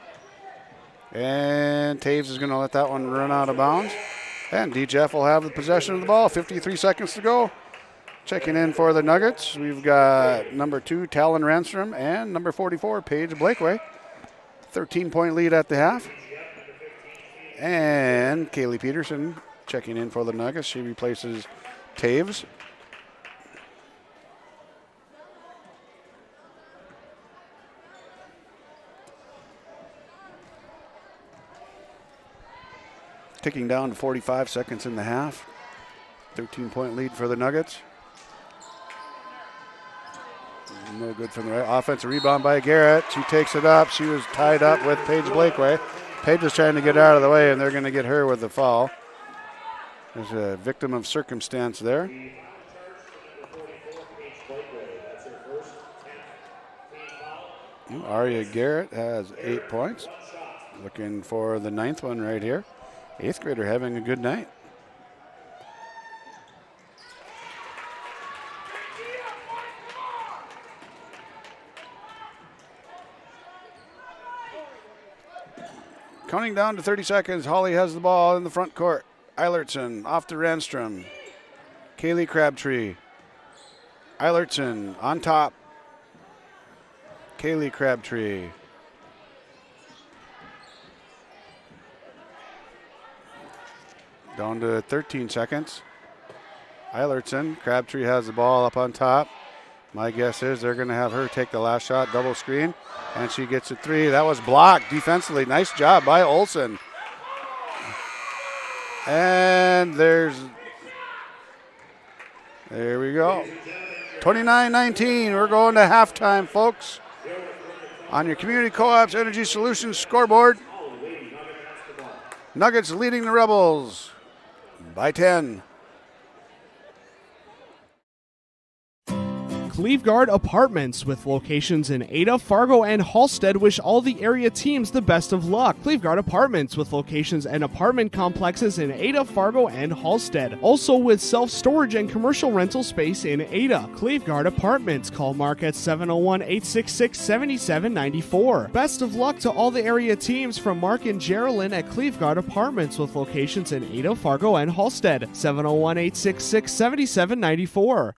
S5: And Taves is going to let that one run out of bounds. And DGF will have the possession of the ball. 53 seconds to go. Checking in for the Nuggets, we've got number 2, Talon Ranstrom, and number 44, Paige Blakeway. 13-point lead at the half. And Kaylee Peterson checking in for the Nuggets. She replaces Taves. Ticking down to 45 seconds in the half. 13-point lead for the Nuggets. No good from the right. Offensive rebound by Garrett. She takes it up. She was tied up with Paige Blakeway. Paige is trying to get out of the way, and they're going to get her with the foul. There's a victim of circumstance there. Aria Garrett has 8 points. Looking for the 9th one right here. 8th grader having a good night. Counting down to 30 seconds, Hawley has the ball in the front court. Eilertson off to Ranstrom. Kaylee Crabtree. Eilertson on top. Kaylee Crabtree. Down to 13 seconds. Eilertson. Crabtree has the ball up on top. My guess is they're going to have her take the last shot, double screen, and she gets a 3. That was blocked defensively. Nice job by Olsen. And there we go. 29-19. We're going to halftime, folks. On your Community Co-op's Energy Solutions scoreboard, Nuggets leading the Rebels by 10.
S7: Cleveguard Apartments, with locations in Ada, Fargo, and Halstead, wish all the area teams the best of luck. Cleveguard Apartments, with locations and apartment complexes in Ada, Fargo, and Halstead. Also with self-storage and commercial rental space in Ada. Cleveguard Apartments. Call Mark at 701-866-7794. Best of luck to all the area teams from Mark and Geraldine at Cleveguard Apartments, with locations in Ada, Fargo, and Halstead. 701-866-7794.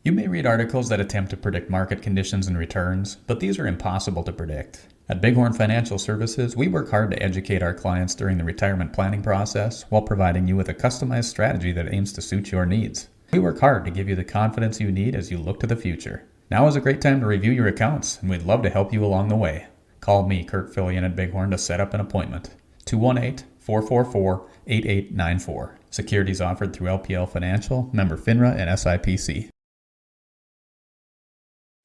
S8: You may read articles that attempt to predict market conditions and returns, but these are impossible to predict. At Bighorn Financial Services, we work hard to educate our clients during the retirement planning process while providing you with a customized strategy that aims to suit your needs. We work hard to give you the confidence you need as you look to the future. Now is a great time to review your accounts, and we'd love to help you along the way. Call me, Kurt Fillion at Bighorn, to set up an appointment. 218-444-8894. Securities offered through LPL Financial, member FINRA and SIPC.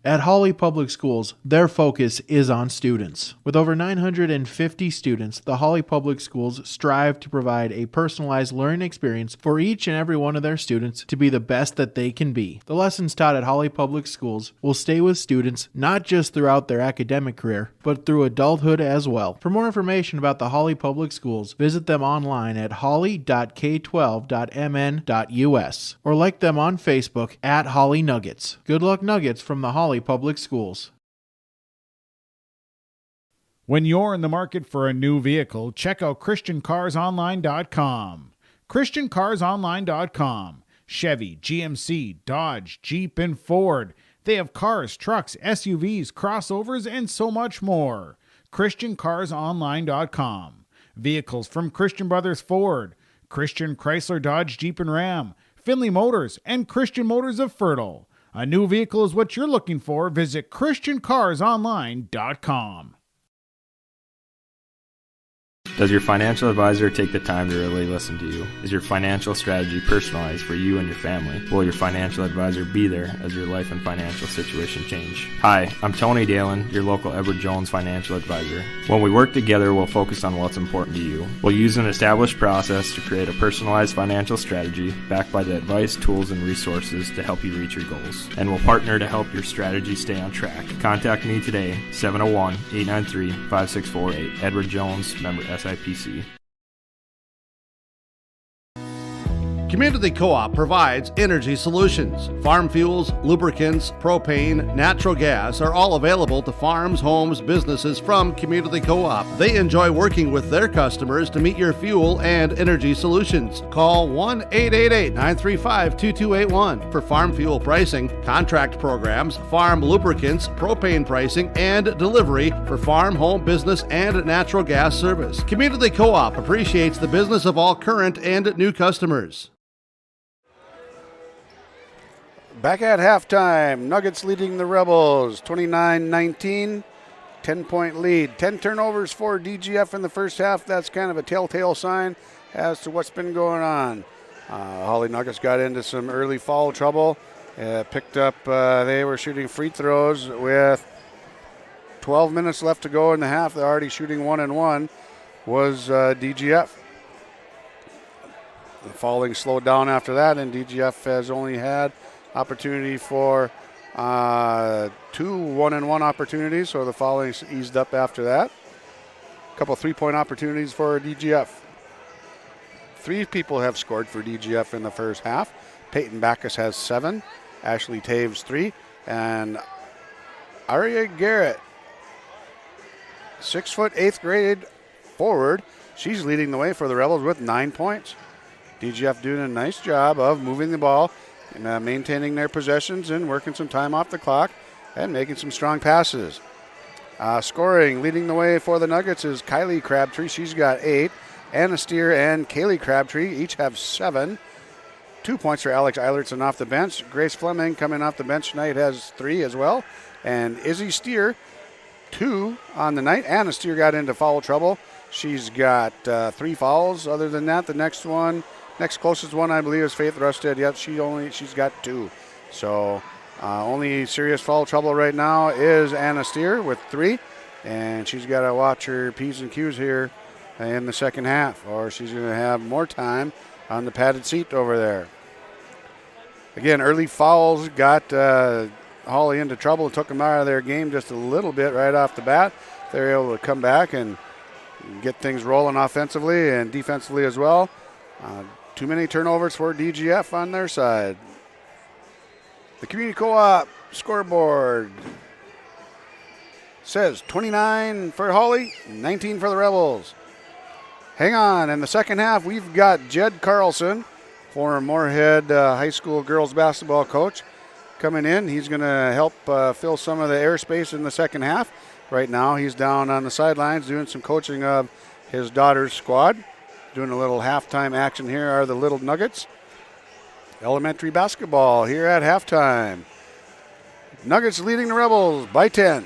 S6: At Hawley Public Schools, their focus is on students. With over 950 students, the Hawley Public Schools strive to provide a personalized learning experience for each and every one of their students to be the best that they can be. The lessons taught at Hawley Public Schools will stay with students not just throughout their academic career, but through adulthood as well. For more information about the Hawley Public Schools, visit them online at hawley.k12.mn.us or like them on Facebook at Hawley Nuggets. Good luck, Nuggets, from the Hawley Public Schools.
S9: When you're in the market for a new vehicle, check out ChristianCarsOnline.com. ChristianCarsOnline.com. Chevy, GMC, Dodge, Jeep, and Ford. They have cars, trucks, SUVs, crossovers, and so much more. ChristianCarsOnline.com. Vehicles from Christian Brothers Ford, Christian Chrysler Dodge Jeep and Ram, Finley Motors, and Christian Motors of Fertile. A new vehicle is what you're looking for. Visit ChristianCarsOnline.com.
S10: Does your financial advisor take the time to really listen to you? Is your financial strategy personalized for you and your family? Will your financial advisor be there as your life and financial situation change? Hi, I'm Tony Dalen, your local Edward Jones financial advisor. When we work together, we'll focus on what's important to you. We'll use an established process to create a personalized financial strategy backed by the advice, tools, and resources to help you reach your goals. And we'll partner to help your strategy stay on track. Contact me today, 701-893-5648. Edward Jones, member SIPC.
S2: Community Co-op provides energy solutions. Farm fuels, lubricants, propane, natural gas are all available to farms, homes, businesses from Community Co-op. They enjoy working with their customers to meet your fuel and energy solutions. Call 1-888-935-2281 for farm fuel pricing, contract programs, farm lubricants, propane pricing, and delivery for farm, home, business, and natural gas service. Community Co-op appreciates the business of all current and new customers.
S5: Back at halftime, Nuggets leading the Rebels 29-19, 10-point lead. 10 turnovers for DGF in the first half. That's kind of a telltale sign as to what's been going on. Hawley Nuggets got into some early foul trouble. Picked up, they were shooting free throws with 12 minutes left to go in the half. They're already shooting 1-1 was DGF. The fouling slowed down after that, and DGF has only had opportunity for 2 1-and-1 opportunities, so the fouling eased up after that. A couple 3-point opportunities for DGF. 3 people have scored for DGF in the first half. Peyton Backus has 7, Ashley Taves 3, and Aria Garrett, 6 foot, 8th grade forward. She's leading the way for the Rebels with 9 points. DGF doing a nice job of moving the ball and maintaining their possessions and working some time off the clock and making some strong passes. Scoring, leading the way for the Nuggets is Kylie Crabtree. She's got 8. Anna Steer and Kaylee Crabtree each have 7. 2 points for Alex Eilertson off the bench. Grace Fleming coming off the bench tonight has 3 as well. And Izzy Steer, 2 on the night. Anna Steer got into foul trouble. She's got 3 fouls. Other than that, the next closest one, I believe, is Faith Rusted. Yep, she's got 2. So only serious foul trouble right now is Anna Steer with 3, and she's got to watch her P's and Q's here in the second half, or she's going to have more time on the padded seat over there. Again, early fouls got Hawley into trouble, took them out of their game just a little bit right off the bat. They're able to come back and get things rolling offensively and defensively as well. Too many turnovers for DGF on their side. The Community Co-op scoreboard says 29 for Hawley, 19 for the Rebels. Hang on, in the second half, we've got Jed Carlson, former Moorhead High School girls basketball coach, coming in. He's going to help fill some of the airspace in the second half. Right now, he's down on the sidelines doing some coaching of his daughter's squad. Doing a little halftime action here are the Little Nuggets. Elementary basketball here at halftime. Nuggets leading the Rebels by 10.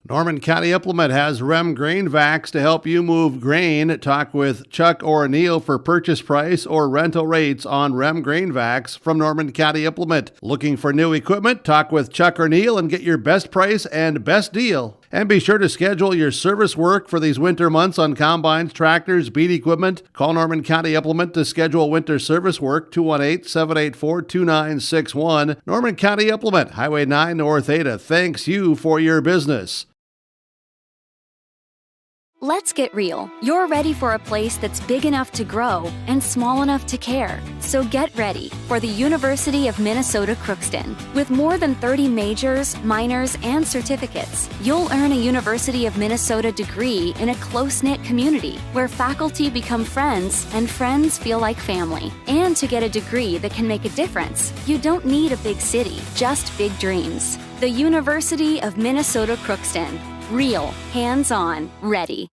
S2: Norman County Implement has Rem Grain Vacs to help you move grain. Talk with Chuck or Neil for purchase price or rental rates on Rem Grain Vacs from Norman County Implement. Looking for new equipment? Talk with Chuck or Neil and get your best price and best deal. And be sure to schedule your service work for these winter months on combines, tractors, beat equipment. Call Norman County Implement to schedule winter service work, 218-784-2961. Norman County Implement, Highway 9 North Ada, thanks you for your business.
S11: Let's get real. You're ready for a place that's big enough to grow and small enough to care. So get ready for the University of Minnesota Crookston. With more than 30 majors, minors, and certificates, you'll earn a University of Minnesota degree in a close-knit community where faculty become friends and friends feel like family. And to get a degree that can make a difference, you don't need a big city, just big dreams. The University of Minnesota Crookston. Real, hands-on, ready.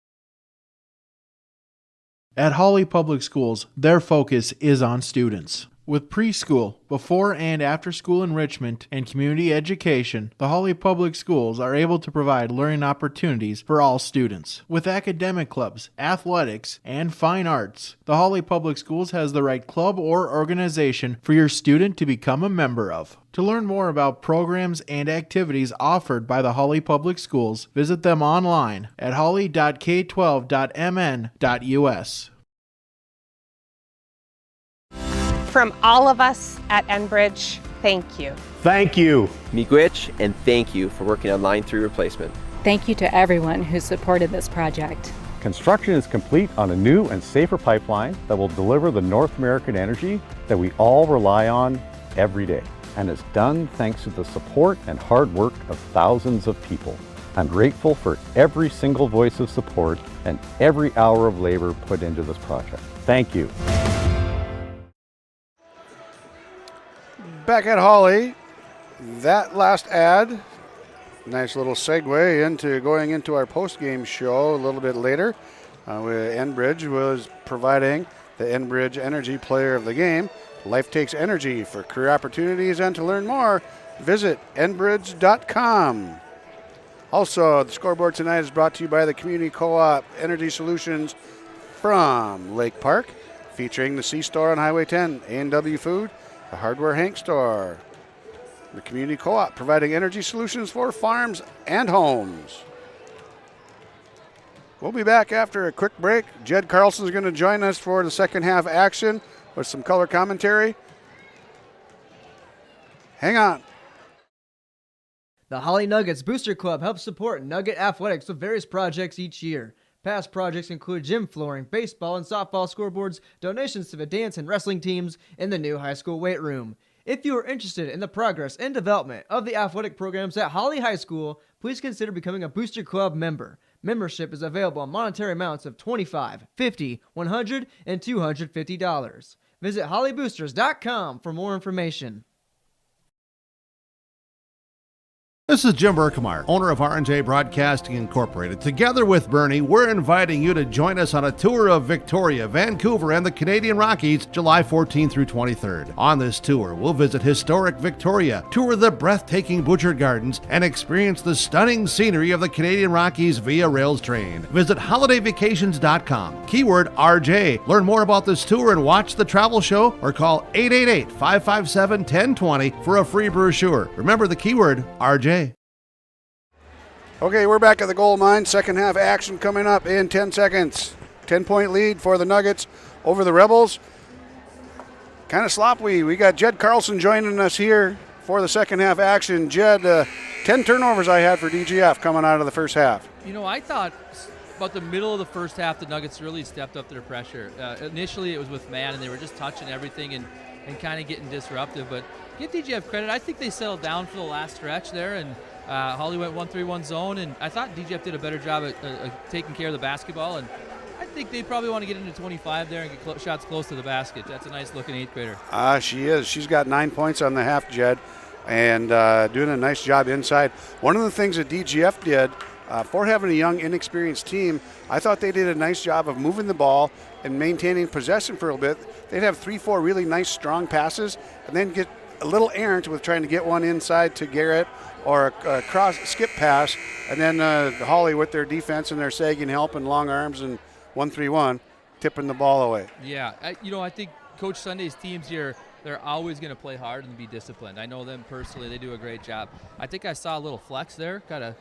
S6: At Hawley Public Schools, their focus is on students. With preschool, before and after school enrichment, and community education, the Hawley Public Schools are able to provide learning opportunities for all students. With academic clubs, athletics, and fine arts, the Hawley Public Schools has the right club or organization for your student to become a member of. To learn more about programs and activities offered by the Hawley Public Schools, visit them online at hawley.k12.mn.us.
S12: From all of us at Enbridge, thank you.
S15: Thank you.
S13: Miigwech, and thank you for working on Line 3 replacement.
S14: Thank you to everyone who supported this project.
S15: Construction is complete on a new and safer pipeline that will deliver the North American energy that we all rely on every day. And it's done thanks to the support and hard work of thousands of people. I'm grateful for every single voice of support and every hour of labor put into this project. Thank you.
S5: Back at Hawley, that last ad, nice little segue into going into our post-game show a little bit later. Enbridge was providing the Enbridge Energy Player of the Game. Life takes energy. For career opportunities and to learn more, visit enbridge.com. Also, the scoreboard tonight is brought to you by the Community Co-op Energy Solutions from Lake Park, featuring the C-Store on Highway 10, A&W Food, the Hardware Hank Store. The Community Co-op providing energy solutions for farms and homes. We'll be back after a quick break. Jed Carlson is going to join us for the second half action with some color commentary. Hang on.
S16: The Hawley Nuggets Booster Club helps support Nugget athletics with various projects each year. Past projects include gym flooring, baseball and softball scoreboards, donations to the dance and wrestling teams, and the new high school weight room. If you are interested in the progress and development of the athletic programs at Hawley High School, please consider becoming a Booster Club member. Membership is available on monetary amounts of $25, $50, $100, and $250. Visit HawleyBoosters.com for more information.
S2: This is Jim Berkmeyer, owner of R&J Broadcasting Incorporated. Together with Bernie, we're inviting you to join us on a tour of Victoria, Vancouver, and the Canadian Rockies, July 14th through 23rd. On this tour, we'll visit historic Victoria, tour the breathtaking Butchert Gardens, and experience the stunning scenery of the Canadian Rockies via rails train. Visit holidayvacations.com, keyword RJ. Learn more about this tour and watch the travel show, or call 888-557-1020 for a free brochure. Remember the keyword RJ.
S5: Okay, we're back at the gold mine. Second half action coming up in 10 seconds. 10-point lead for the Nuggets over the Rebels. Kind of sloppy. We got Jed Carlson joining us here for the second half action. Jed, 10 turnovers I had for DGF coming out of the first half.
S20: You know, I thought about the middle of the first half, the Nuggets really stepped up their pressure. Initially, it was with man, and they were just touching everything and kind of getting disruptive. But give DGF credit. I think they settled down for the last stretch there, and Hawley went 1-3-1 zone, and I thought DGF did a better job at taking care of the basketball, and I think they probably want to get into 25 there and get shots close to the basket. That's a nice-looking eighth grader.
S5: She is. She's got 9 points on the half, Jed, and doing a nice job inside. One of the things that DGF did, for having a young, inexperienced team, I thought they did a nice job of moving the ball and maintaining possession for a little bit. They'd have 3-4 really nice, strong passes, and then get a little errant with trying to get one inside to Garrett or a cross skip pass, and then Hawley with their defense and their sagging help and long arms and 1-3-1 tipping the ball away.
S20: Yeah, I think Coach Sunday's teams here, they're always going to play hard and be disciplined. I know them personally. They do a great job. I think I saw a little flex there, kind of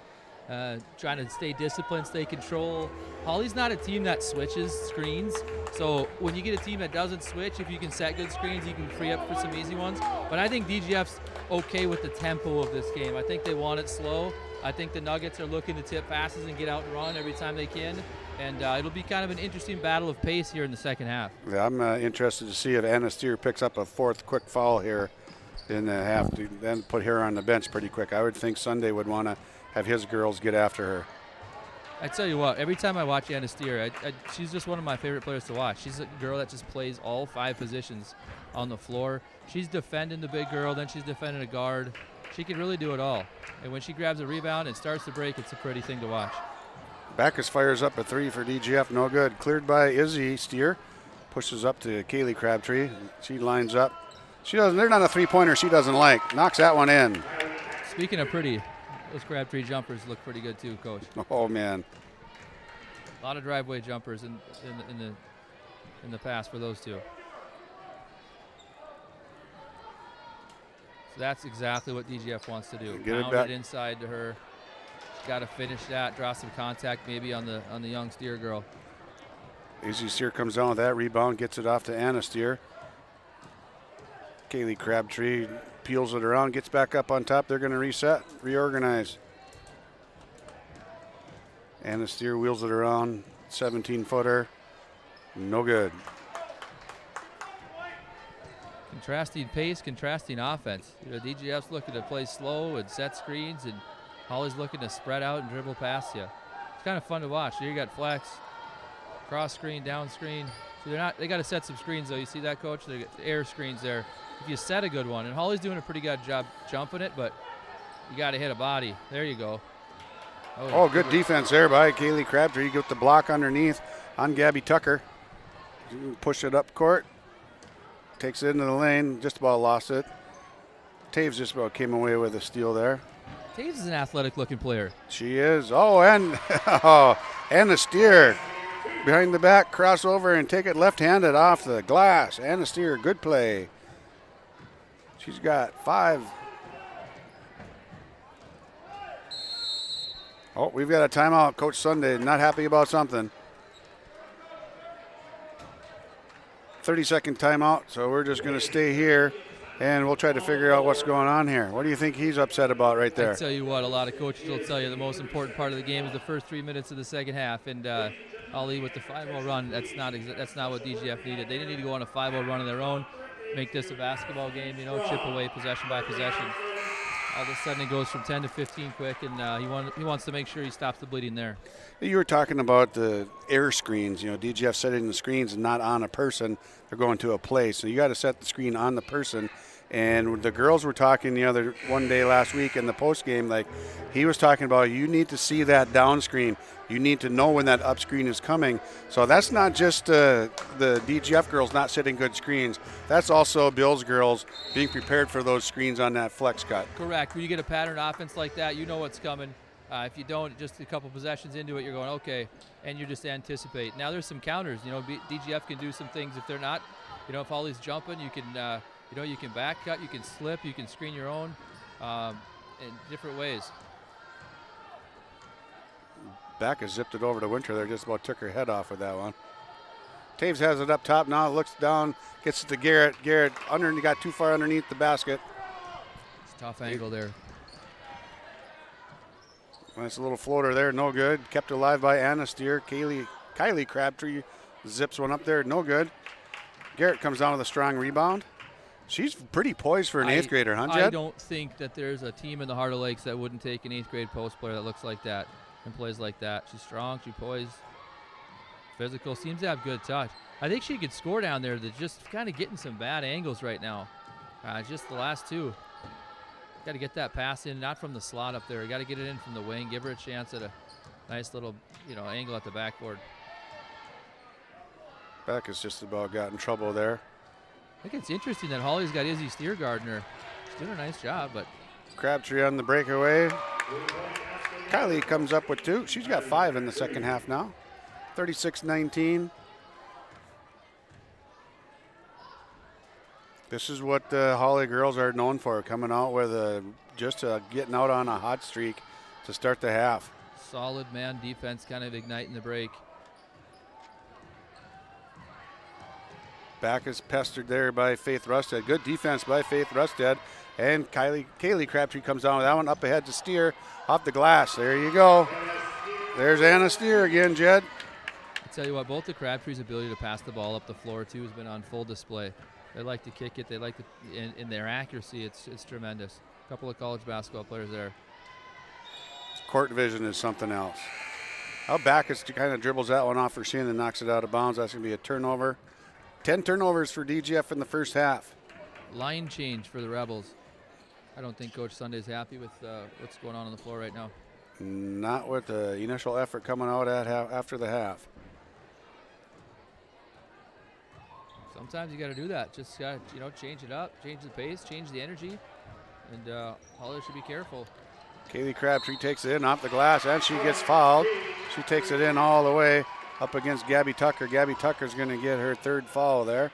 S20: trying to stay disciplined, stay control. Hawley's not a team that switches screens, so when you get a team that doesn't switch, if you can set good screens, you can free up for some easy ones. But I think DGF's okay with the tempo of this game. I think they want it slow. I think the Nuggets are looking to tip passes and get out and run every time they can, and it'll be kind of an interesting battle of pace here in the second half.
S5: Yeah, I'm interested to see if Anna Steer picks up a fourth quick foul here in the half to then put her on the bench pretty quick. I would think Sunday would want to have his girls get after her.
S20: I tell you what, every time I watch Anna Steer, she's just one of my favorite players to watch. She's a girl that just plays all 5 positions on the floor. She's defending the big girl, then she's defending a guard. She can really do it all. And when she grabs a rebound and starts to break, it's a pretty thing to watch.
S5: Backus fires up a 3 for DGF, no good. Cleared by Izzy Steer. Pushes up to Kaylee Crabtree. She lines up. They're not a 3-pointer she doesn't like. Knocks that one in.
S20: Speaking of pretty, those Crabtree jumpers look pretty good too, Coach.
S5: Oh man,
S20: a lot of driveway jumpers in the past for those two. So that's exactly what DGF wants to do.
S5: Get
S20: Pound it inside to her. She's got to finish that. Draw some contact maybe on the young Steer girl.
S5: Izzy Steer comes down with that rebound, gets it off to Anna Steer. Kaylee Crabtree peels it around, gets back up on top. They're going to reset, reorganize. Anna Steer wheels it around 17-footer. No good.
S20: Contrasting pace, contrasting offense. DGF's looking to play slow and set screens, and Hawley's looking to spread out and dribble past you. It's kind of fun to watch. Here you got flex, cross screen, down screen. So they got to set some screens though. You see that, coach? They got air screens there. If you set a good one, and Hawley's doing a pretty good job jumping it, but you got to hit a body. There you go.
S5: Oh, good defense there by Kaylee Crabtree. You get the block underneath on Gabby Tucker. Push it up court. Takes it into the lane. Just about lost it. Taves just about came away with a steal there.
S20: Taves is an athletic-looking player.
S5: She is. Oh, and the steer. Behind the back, crossover, and take it left-handed off the glass. And the steer, good play. She's got 5. Oh, we've got a timeout. Coach Sunday not happy about something. 30-second timeout, so we're just going to stay here, and we'll try to figure out what's going on here. What do you think he's upset about right there?
S20: I tell you what, a lot of coaches will tell you the most important part of the game is the first 3 minutes of the second half, and Hawley with the 5-0 run, that's not what DGF needed. They didn't need to go on a 5-0 run of their own, make this a basketball game, chip away possession by possession. All of a sudden it goes from 10 to 15 quick, and he wants to make sure he stops the bleeding there.
S5: You were talking about the air screens. DGF setting the screens not on a person. They're going to a play. So you got to set the screen on the person. And the girls were talking one day last week in the post game, like he was talking about, you need to see that down screen. You need to know when that up screen is coming. So that's not just the DGF girls not setting good screens. That's also Bill's girls being prepared for those screens on that flex cut.
S20: Correct. When you get a pattern offense like that, you know what's coming. If you don't, just a couple possessions into it, you're going, okay, and you just anticipate. Now there's some counters. DGF can do some things if they're not. If Hawley's jumping, you can you can back cut, you can slip, you can screen your own in different ways.
S5: Back has zipped it over to Winter there, just about took her head off with that one. Taves has it up top now, looks down, gets it to Garrett. Garrett got too far underneath the basket.
S20: It's a tough angle there.
S5: Nice little floater there, no good. Kept alive by Anna Steer. Kylie Crabtree zips one up there, no good. Garrett comes down with a strong rebound. She's pretty poised for an 8th grader, huh, Jed?
S20: I don't think that there's a team in the Heart of Lakes that wouldn't take an 8th grade post player that looks like that and plays like that. She's strong, she's poised, physical, seems to have good touch. I think she could score down there. They're just kind of getting some bad angles right now. Just the last two. Got to get that pass in, not from the slot up there. Got to get it in from the wing, give her a chance at a nice little angle at the backboard.
S5: Beck has just about got in trouble there.
S20: I think it's interesting that Hawley's got Izzy Stiergardner. She's doing a nice job, but
S5: Crabtree on the breakaway. Kylie comes up with 2. She's got 5 in the second half now. 36-19. This is what the Hawley girls are known for, coming out with getting out on a hot streak to start the half.
S20: Solid man defense, kind of igniting the break.
S5: Back is pestered there by Faith Rustad. Good defense by Faith Rustad. And Kaylee Crabtree comes down with that one. Up ahead to Steer. Off the glass. There you go. There's Anna Steer again, Jed.
S20: I tell you what, both the Crabtree's ability to pass the ball up the floor, too, has been on full display. They like to kick it. They like to, in their accuracy, it's tremendous. A couple of college basketball players there.
S5: Court vision is something else. Backus kind of dribbles that one off her shin and knocks it out of bounds. That's going to be a turnover. 10 turnovers for DGF in the first half.
S20: Line change for the Rebels. I don't think Coach Sunday's happy with what's going on the floor right now.
S5: Not with the initial effort coming out after the half.
S20: Sometimes you got to do that. Just got to, change it up, change the pace, change the energy, and Hawley should be careful.
S5: Kaylee Crabtree takes it in off the glass, and she gets fouled. She takes it in all the way up against Gabby Tucker. Gabby Tucker's going to get her 3rd foul there.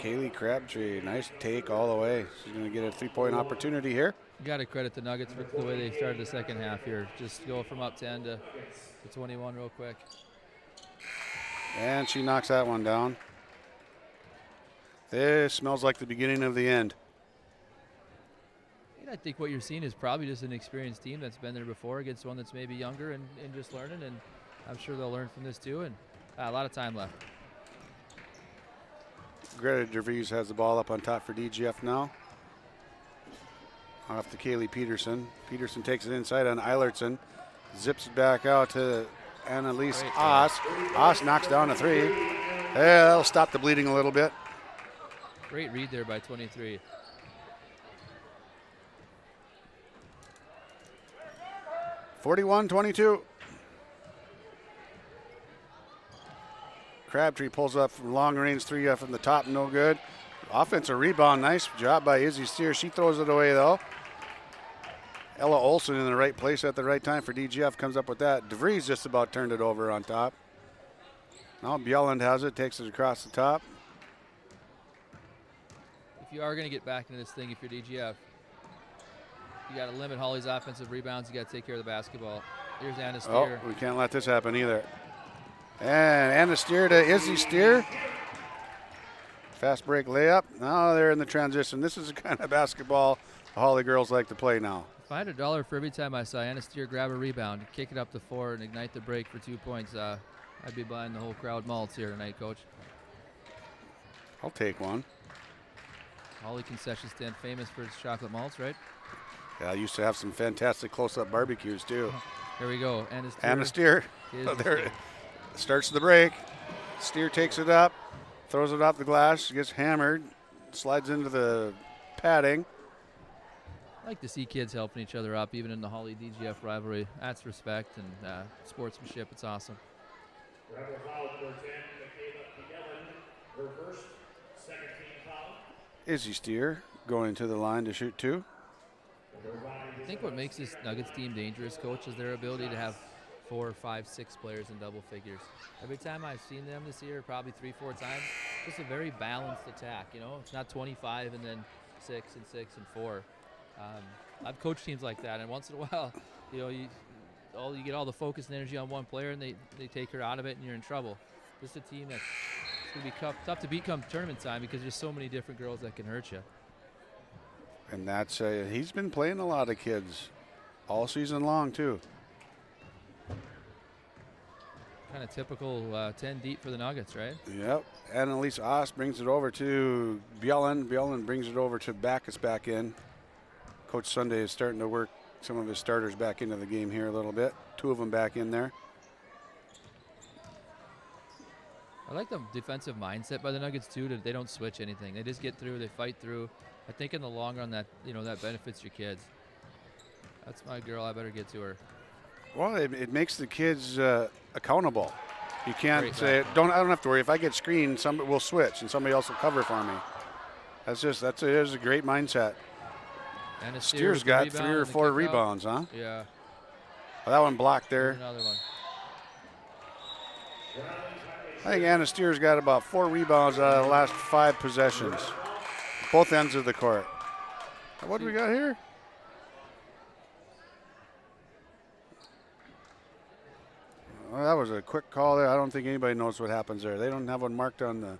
S5: Kaylee Crabtree, nice take all the way. She's going to get a 3-point opportunity here.
S20: You got to credit the Nuggets for the way they started the second half here. Just go from up 10 to 21 real quick.
S5: And she knocks that one down. This smells like the beginning of the end.
S20: And I think what you're seeing is probably just an experienced team that's been there before against one that's maybe younger and just learning, and I'm sure they'll learn from this too, and a lot of time left.
S5: Greta DeVries has the ball up on top for DGF now. Off to Kaylee Peterson. Peterson takes it inside on Eilertson. Zips it back out to Annalise Oss. Oss knocks down a 3. Yeah, that'll stop the bleeding a little bit.
S20: Great read there by 23.
S5: (41-22). Crabtree pulls up from long range 3 from the top, no good. Offensive rebound, nice job by Izzy Steer. She throws it away though. Ella Olson in the right place at the right time for DGF comes up with that. DeVries just about turned it over on top. Now Bjelland has it, takes it across the top.
S20: If you are going to get back into this thing, if you're DGF, you got to limit Hawley's offensive rebounds. You got to take care of the basketball. Here's Anna Steer.
S5: Oh, we can't let this happen either. And Anna Steer to Izzy Steer. Fast break layup. Now they're in the transition. This is the kind of basketball the Hawley girls like to play now.
S20: If I had $1 for every time I saw Anna Steer grab a rebound, kick it up to 4, and ignite the break for 2 points, I'd be buying the whole crowd malts here tonight, Coach.
S5: I'll take one.
S20: Hawley concession stand famous for its chocolate malts, right?
S5: Yeah, I used to have some fantastic close-up barbecues too.
S20: Here we go.
S5: Anna Steer. Oh, there it starts the break. Steer takes it up, throws it off the glass, gets hammered, slides into the padding.
S20: I like to see kids helping each other up, even in the Hawley DGF rivalry. That's respect and sportsmanship. It's awesome.
S1: Rebel foul number 10, Michaela Bjelland, her first, second team foul.
S5: Izzy Steer going to the line to shoot 2.
S20: I think what makes this Nuggets team dangerous, Coach, is their ability to have 4, 5, 6 players in double figures. Every time I've seen them this year, probably 3, 4 times, just a very balanced attack. You know, it's not 25 and then 6 and 6 and 4. I've coached teams like that, and once in a while, you know, you get all the focus and energy on one player, and they take her out of it, and you're in trouble. This is a team that's going to be tough to beat come tournament time because there's so many different girls that can hurt you.
S5: And that's he's been playing a lot of kids all season long too.
S20: Kind of typical 10 deep for the Nuggets, right?
S5: Yep. Annalise Oss brings it over to Bjelland. Bjelland brings it over to Backus back in. Coach Sunday is starting to work some of his starters back into the game here a little bit. 2 of them back in there.
S20: I like the defensive mindset by the Nuggets too. That they don't switch anything. They just get through. They fight through. I think in the long run that that benefits your kids. That's my girl. I better get to her.
S5: Well, it makes the kids accountable. You can't say I don't have to worry. If I get screened, somebody will switch and somebody else will cover for me. That's a great mindset.
S20: And
S5: Steer's got 3 or 4 rebounds, huh?
S20: Yeah.
S5: Well, that one blocked there.
S20: Here's another one.
S5: I think Anna Steer's got about 4 rebounds out of the last 5 possessions. Both ends of the court. What do we got here? Well, that was a quick call there. I don't think anybody knows what happens there. They don't have one marked on the.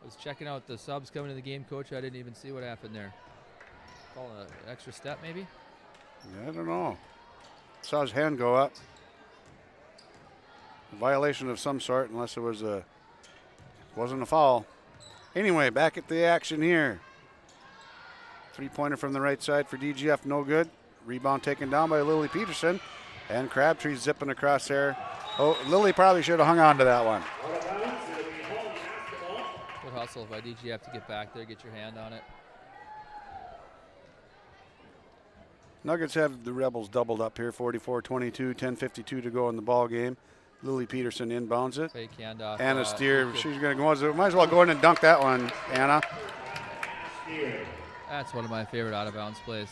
S20: I was checking out the subs coming to the game, Coach. I didn't even see what happened there. Call an extra step, maybe?
S5: Yeah, I don't know. Saw his hand go up. A violation of some sort, unless it was wasn't a foul. Anyway, back at the action here. 3-pointer from the right side for DGF, no good. Rebound taken down by Lily Peterson. And Crabtree zipping across there. Oh, Lily probably should have hung on to that one.
S20: Good hustle by DGF to get back there, get your hand on it.
S5: Nuggets have the Rebels doubled up here, 44-22, 10:52 to go in the ball game. Lily Peterson inbounds it.
S20: Fake handoff.
S5: Anna Steer, she's going to go. Might as well go in and dunk that one, Anna.
S20: That's one of my favorite out-of-bounds plays.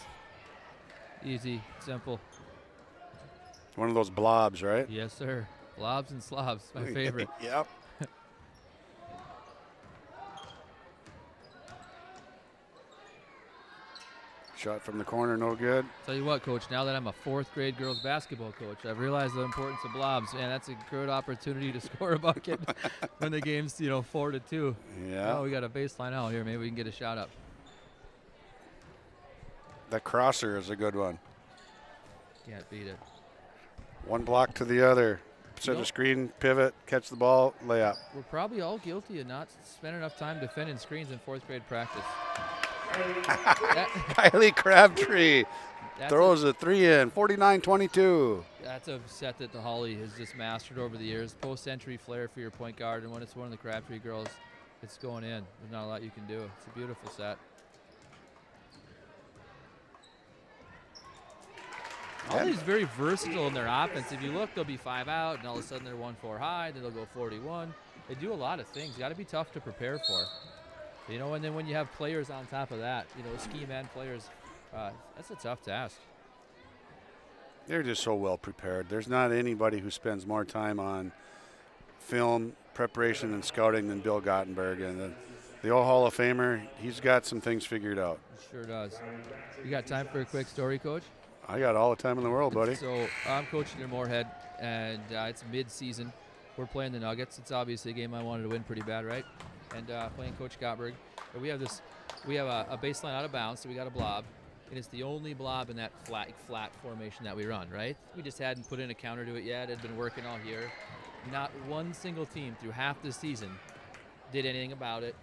S20: Easy, simple.
S5: One of those blobs, right?
S20: Yes, sir. Blobs and slobs, my favorite.
S5: Yep. Shot from the corner, no good.
S20: Tell you what, Coach, now that I'm a 4th grade girls basketball coach, I've realized the importance of blobs. Man, that's a good opportunity to score a bucket when the game's 4-2.
S5: Yeah.
S20: Oh, we got a baseline out here. Maybe we can get a shot up.
S5: The crosser is a good one.
S20: Can't beat it.
S5: One block to the other. Set a screen, pivot, catch the ball, layup.
S20: We're probably all guilty of not spending enough time defending screens in 4th grade practice.
S5: Kylie Crabtree throws a 3 in, 49-22.
S20: That's a set that the Hawley has just mastered over the years. Post-entry flare for your point guard, and when it's one of the Crabtree girls, it's going in. There's not a lot you can do. It's a beautiful set. Hawley's very versatile in their offense. If you look, they'll be 5 out, and all of a sudden they're 1-4 high, then they'll go 41. They do a lot of things. Got to be tough to prepare for. You know, and then when you have players on top of that, you know, scheme and players, that's a tough task.
S5: They're just so well prepared. There's not anybody who spends more time on film preparation and scouting than Bill Gottenberg. And the old Hall of Famer, he's got some things figured out.
S20: Sure does. You got time for a quick story, Coach?
S5: I got all the time in the world, buddy.
S20: So I'm coaching in Moorhead, and it's mid-season. We're playing the Nuggets. It's obviously a game I wanted to win pretty bad, right? And playing Coach Gottberg. But we have a baseline out of bounds, so we got a blob, and it's the only blob in that flat formation that we run, right? We just hadn't put in a counter to it yet. It had been working all year. Not one single team through half the season did anything about it.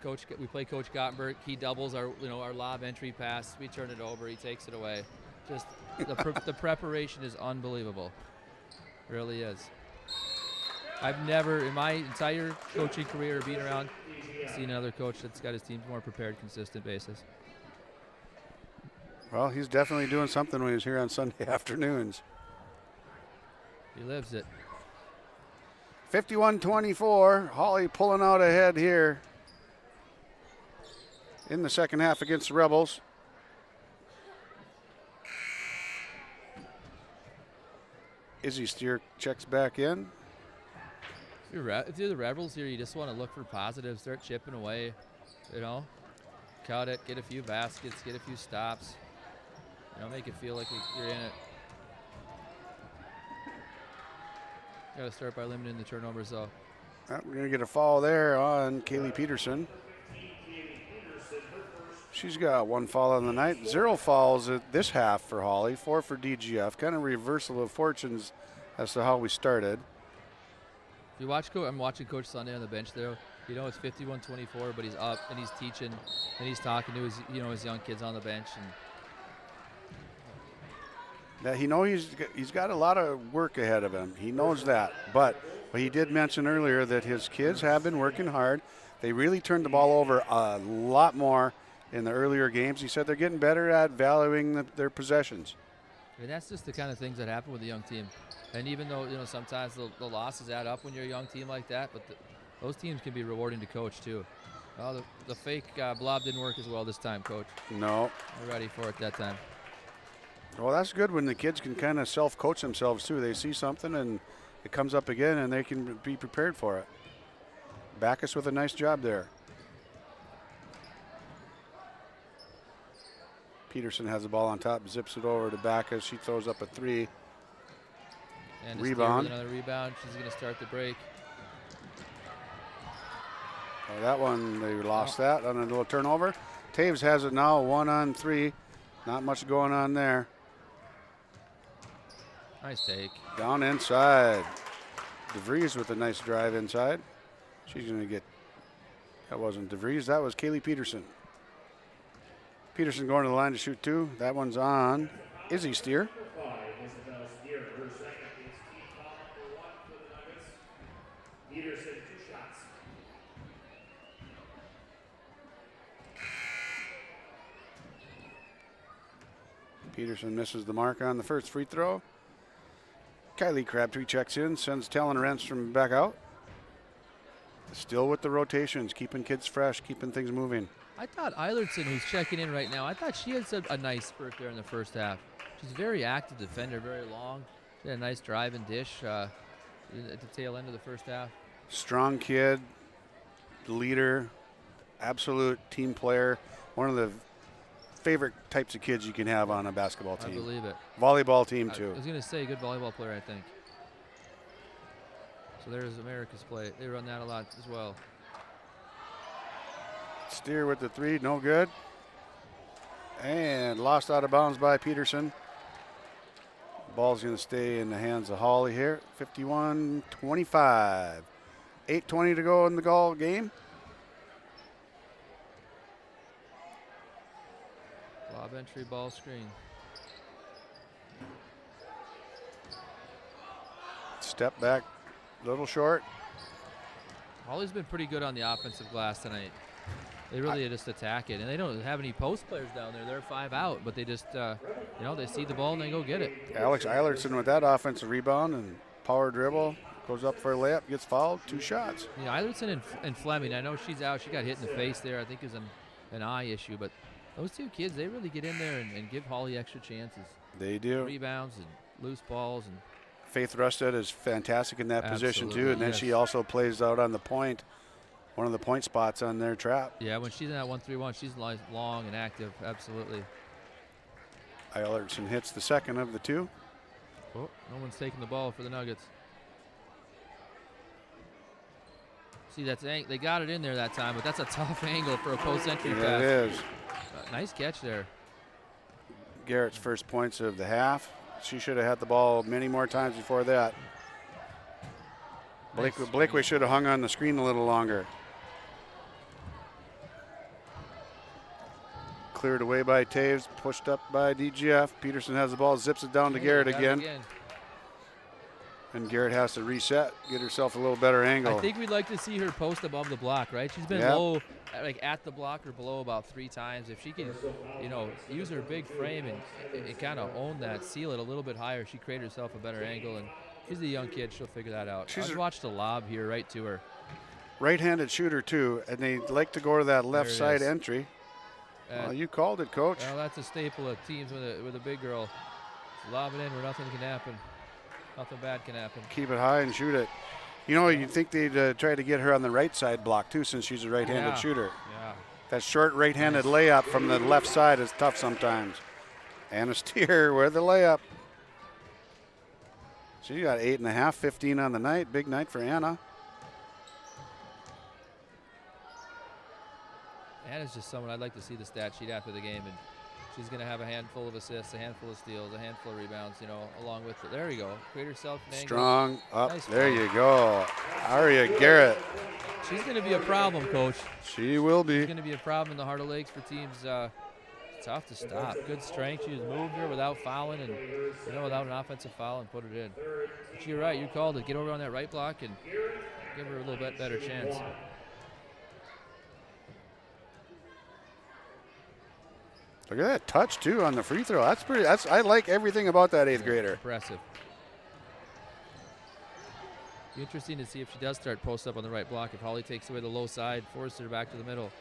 S20: We play Coach Gottberg. He doubles our lob entry pass. We turn it over. He takes it away. Just the preparation is unbelievable. Really is. I've never, in my entire coaching career, being around, seen another coach that's got his team more prepared, consistent basis.
S5: Well, he's definitely doing something when he's here on Sunday afternoons.
S20: He lives it.
S5: 51-24. Hawley pulling out ahead here in the second half against the Rebels. Izzy Steer checks back in.
S20: If you're the Rebels here, you just want to look for positives, start chipping away, you know, cut it, get a few baskets, get a few stops, you know, make it feel like you're in it. Got to start by limiting the turnovers, though.
S5: We're going to get a foul there on Kaylee Peterson. She's got one foul on the night. 0 fouls at this half for Hawley, 4 for DGF. Kind of reversal of fortunes as to how we started.
S20: If you watch, I'm watching Coach Sunday on the bench there. You know it's 51-24, but he's up and he's teaching and he's talking to his young kids on the bench. And
S5: he's got a lot of work ahead of him. He knows that, but he did mention earlier that his kids have been working hard. They really turned the ball over a lot more in the earlier games. He said they're getting better at valuing their possessions.
S20: I mean, that's just the kind of things that happen with a young team. And even though, you know, sometimes the losses add up when you're a young team like that, but those teams can be rewarding to coach too. Well, the fake blob didn't work as well this time, Coach.
S5: No.
S20: We're ready for it that time.
S5: Well, that's good when the kids can kind of self-coach themselves too. They see something and it comes up again and they can be prepared for it. Backus with a nice job there. Peterson has the ball on top, zips it over to Backus. She throws up a 3.
S20: And
S5: rebound.
S20: Another rebound. She's going to start the break.
S5: Oh, that one, they lost that on a little turnover. Taves has it now, 1 on 3. Not much going on there.
S20: Nice take.
S5: Down inside. DeVries with a nice drive inside. She's going to get, that wasn't DeVries, that was Kaylee Peterson. Peterson going to the line to shoot 2. That one's on Izzy Steer.
S1: Peterson, 2 shots.
S5: Peterson misses the mark on the first free throw. Kylie Crabtree checks in, sends Talon Renstrom back out. Still with the rotations, keeping kids fresh, keeping things moving.
S20: I thought Eilertson, who's checking in right now, I thought she had a nice spurt there in the first half. She's a very active defender, very long. She had a nice drive and dish at the tail end of the first half.
S5: Strong kid, leader, absolute team player. One of the favorite types of kids you can have on a basketball team.
S20: I believe it.
S5: Volleyball team too.
S20: I was going to say good volleyball player, I think. So there's America's play. They run that a lot as well.
S5: Steer with the 3, no good. And lost out of bounds by Peterson. Ball's going to stay in the hands of Hawley here. 51-25. 8:20 to go in the goal game.
S20: Lob entry, ball screen.
S5: Step back, little short.
S20: Hawley's been pretty good on the offensive glass tonight. They really just attack it, and they don't have any post players down there. They're 5 out, but they just, they see the ball and they go get it.
S5: Alex Eilertson with that offensive rebound and power dribble. Goes up for a layup, gets fouled, 2 shots.
S20: Yeah, Eilertson and Fleming, I know she's out. She got hit in the face there. I think it was an eye issue, but those 2 kids, they really get in there and give Hawley extra chances.
S5: They do.
S20: Rebounds and loose balls. And
S5: Faith Rusted is fantastic in that position,
S20: Absolutely,
S5: too. And then
S20: yes.
S5: she also plays out on the point, one of the point spots on their trap.
S20: Yeah, when she's in that 1-3-1, she's long and active. Absolutely.
S5: Eilertson hits the second of the 2.
S20: Oh, no one's taking the ball for the Nuggets. See, they got it in there that time, but that's a tough angle for a post entry pass.
S5: It is.
S20: Nice catch there.
S5: Garrett's first points of the half. She should have had the ball many more times before that. Blakeway should have hung on the screen a little longer. Cleared away by Taves, pushed up by DGF. Peterson has the ball, zips it down to Garrett again. And Garrett has to reset, get herself a little better angle.
S20: I think we'd like to see her post above the block, right? She's been low, like at the block or below about 3 times. If she can, use her big frame and kind of own that, seal it a little bit higher, she create herself a better angle. And she's a young kid; she'll figure that out. I watched the lob here right to her.
S5: Right-handed shooter too, and they like to go to that left side entry. Well, you called it, Coach.
S20: Well, that's a staple of teams with a big girl. Just lob it in where nothing can happen. Nothing bad can happen.
S5: Keep it high and shoot it. You'd think they'd try to get her on the right side block too, since she's a right-handed shooter.
S20: Yeah.
S5: That short right-handed layup from the left side is tough sometimes. Anna Steer with the layup. She got 8.5, 15 on the night. Big night for Anna.
S20: Anna's just someone I'd like to see the stat sheet after the game, and she's going to have a handful of assists, a handful of steals, a handful of rebounds, along with it. There you go. Create herself an angle.
S5: Strong up.
S20: Nice
S5: there
S20: play.
S5: you go. Aria Garrett.
S20: She's going to be a problem, Coach.
S5: She will be.
S20: She's going to be a problem in the Heart of Lakes for teams. It's tough to stop. Good strength. She just moved her without fouling and, without an offensive foul and put it in. But you're right. You called it. Get over on that right block and give her a little bit better chance.
S5: Look at that touch too on the free throw. I like everything about that 8th grader.
S20: Impressive. Be interesting to see if she does start post up on the right block. If Hawley takes away the low side, forces her back to the middle.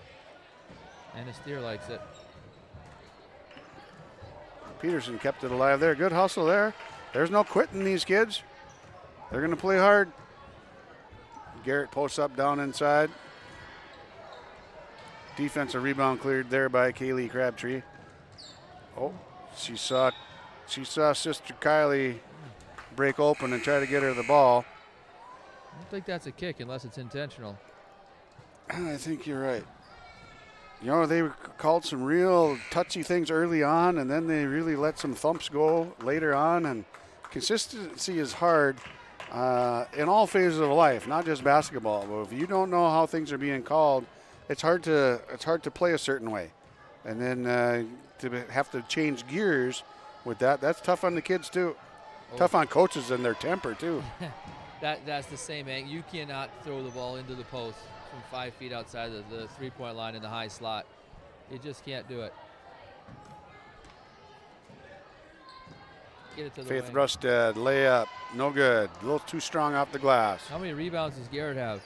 S20: Anna Steer likes it.
S5: Peterson kept it alive there. Good hustle there. There's no quitting these kids. They're going to play hard. Garrett posts up down inside. Defensive rebound cleared there by Kaylee Crabtree. Oh, she saw Sister Kylie break open and try to get her the ball.
S20: I don't think that's a kick unless it's intentional.
S5: I think you're right. They called some real touchy things early on, and then they really let some thumps go later on. And consistency is hard in all phases of life, not just basketball. But if you don't know how things are being called, it's hard to play a certain way. And then to have to change gears with that's tough on the kids too.
S20: Oh.
S5: Tough on coaches and their temper too.
S20: That's the same angle. You cannot throw the ball into the post from 5 feet outside the three-point line in the high slot. You just can't do it. Get it to the
S5: Faith
S20: wing.
S5: Rustad, layup, no good. A little too strong off the glass.
S20: How many rebounds does Garrett have,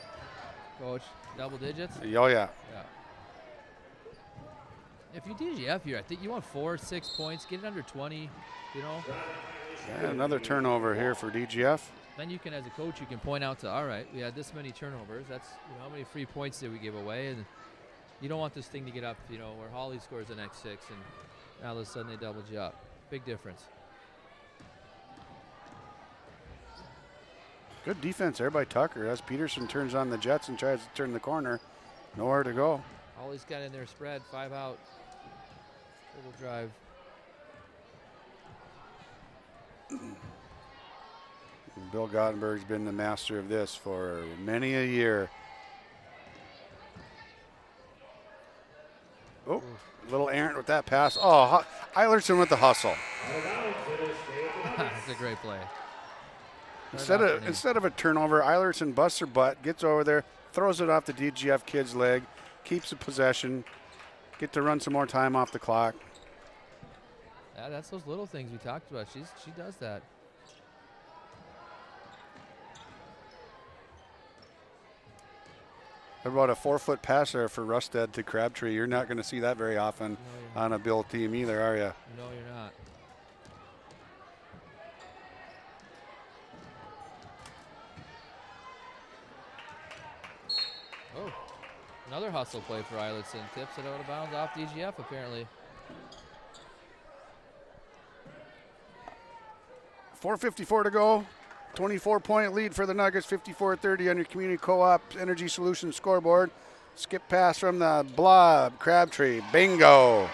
S20: Coach? Double digits?
S5: Oh, yeah.
S20: Yeah. If you DGF here, I think you want 4, 6 points. Get it under 20,
S5: Yeah, another turnover here for DGF.
S20: Then you can, as a coach, you can point out to, all right, we had this many turnovers. That's, how many free points did we give away? And you don't want this thing to get up, where Hawley scores the next 6, and now all of a sudden they doubled you up. Big difference.
S5: Good defense there by Tucker as Peterson turns on the Jets and tries to turn the corner. Nowhere to go.
S20: Hawley's got in their spread, 5 out. Little drive.
S5: Bill Gottenberg's been the master of this for many a year. Oh, little errant with that pass. Oh, Eilertson with the hustle.
S20: That's a great play.
S5: Instead of a turnover, Eilertson busts her butt, gets over there, throws it off the DGF kid's leg, keeps the possession, get to run some more time off the clock.
S20: Yeah, that's those little things we talked about. She does that.
S5: What about a 4-foot pass there for Rustad to Crabtree? You're not going to see that very often on a Bill team either, are you?
S20: No, you're not. Oh, another hustle play for Eilertson. Tips it out of bounds off DGF apparently.
S5: 4:54 to go. 24-point lead for the Nuggets, 54-30 on your Community Co-op Energy Solutions scoreboard. Skip pass from the blob, Crabtree, bingo.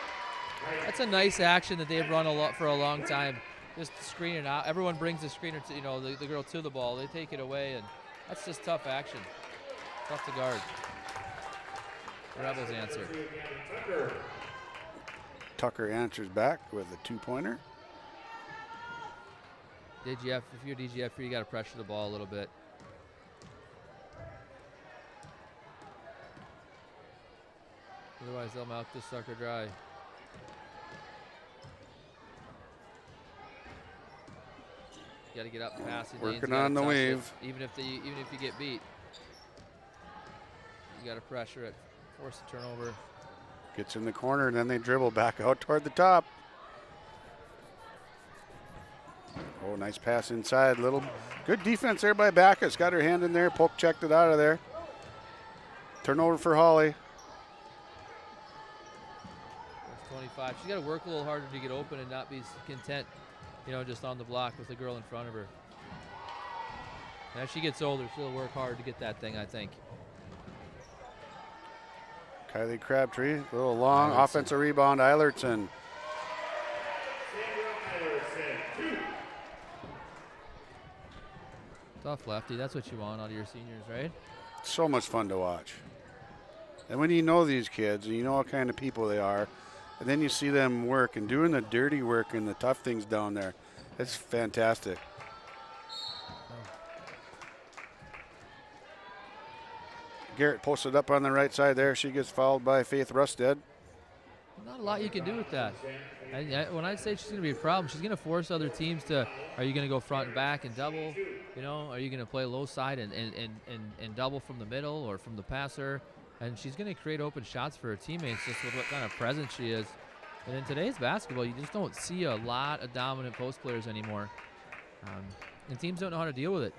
S20: That's a nice action that they've run for a long time. Just to screen it out. Everyone brings the screener to, the girl to the ball. They take it away, and that's just tough action. Tough to guard. The Rebels answer.
S5: Tucker answers back with a 2-pointer.
S20: DGF, if you're DGF, you got to pressure the ball a little bit. Otherwise, they'll mouth this sucker dry. You got to get up and pass it.
S5: Working on the weave.
S20: Even if you get beat, you got to pressure it, force the turnover.
S5: Gets in the corner, and then they dribble back out toward the top. Oh, nice pass inside. Good defense there by Backus. Got her hand in there. Poke checked it out of there. Turnover for Hawley.
S20: That's 25. She's got to work a little harder to get open and not be content, just on the block with the girl in front of her. And as she gets older, she'll work hard to get that thing, I think.
S5: Kylie Crabtree, a little long. Offensive rebound, Eilertson.
S20: Tough lefty. That's what you want out of your seniors, right?
S5: So much fun to watch. And when you know these kids and you know what kind of people they are, and then you see them work and doing the dirty work and the tough things down there, it's fantastic. Garrett posted up on the right side there. She gets fouled by Faith Rustad.
S20: Not a lot you can do with that. When I say she's going to be a problem, she's going to force other teams to, are you going to go front and back and double? Are you going to play low side and double from the middle or from the passer? And she's going to create open shots for her teammates just with what kind of presence she is. And in today's basketball, you just don't see a lot of dominant post players anymore. And teams don't know how to deal with it.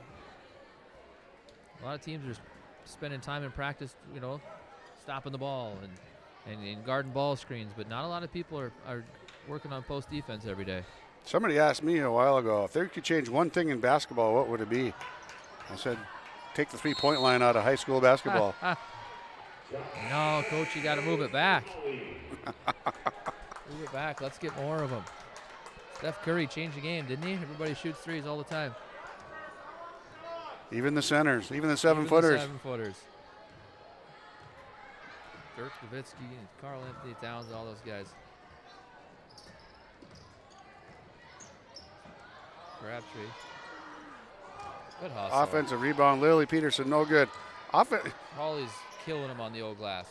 S20: A lot of teams are spending time in practice, stopping the ball and guarding ball screens, but not a lot of people are working on post defense every day.
S5: Somebody asked me a while ago, if they could change one thing in basketball, what would it be? I said, take the 3-point line out of high school basketball.
S20: No, Coach, you got to move it back. Move it back. Let's get more of them. Steph Curry changed the game, didn't he? Everybody shoots threes all the time.
S5: Even the centers, even the 7-footers.
S20: 7-footers. Dirk Nowitzki, Carl Anthony Towns, all those guys. Crabtree. Good hustle.
S5: Offensive rebound, Lily Peterson, no good.
S20: Hawley's killing him on the old glass.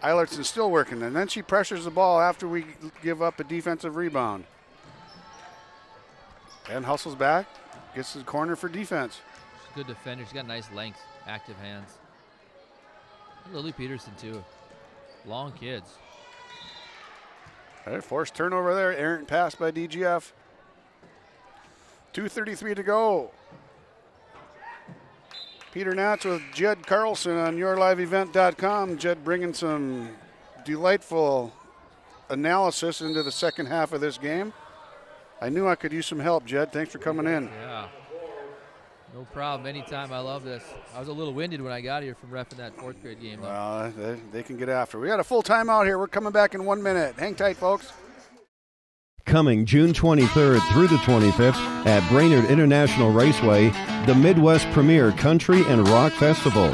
S5: Eilertson's still working, and then she pressures the ball after we give up a defensive rebound. And hustles back, gets to the corner for defense.
S20: She's a good defender. She's got nice length, active hands. And Lily Peterson, too. Long kids.
S5: All right, forced turnover there. Errant pass by DGF. 2:33 to go. Peter Natz with Jed Carlson on yourliveevent.com. Jed bringing some delightful analysis into the second half of this game. I knew I could use some help, Jed. Thanks for coming in.
S20: Yeah. No problem. Anytime. I love this. I was a little winded when I got here from reffing that 4th grade game, though.
S5: Well, they can get after. We got a full timeout here. We're coming back in 1 minute. Hang tight, folks.
S17: Coming June 23rd through the 25th at Brainerd International Raceway, the Midwest Premier Country and Rock Festival.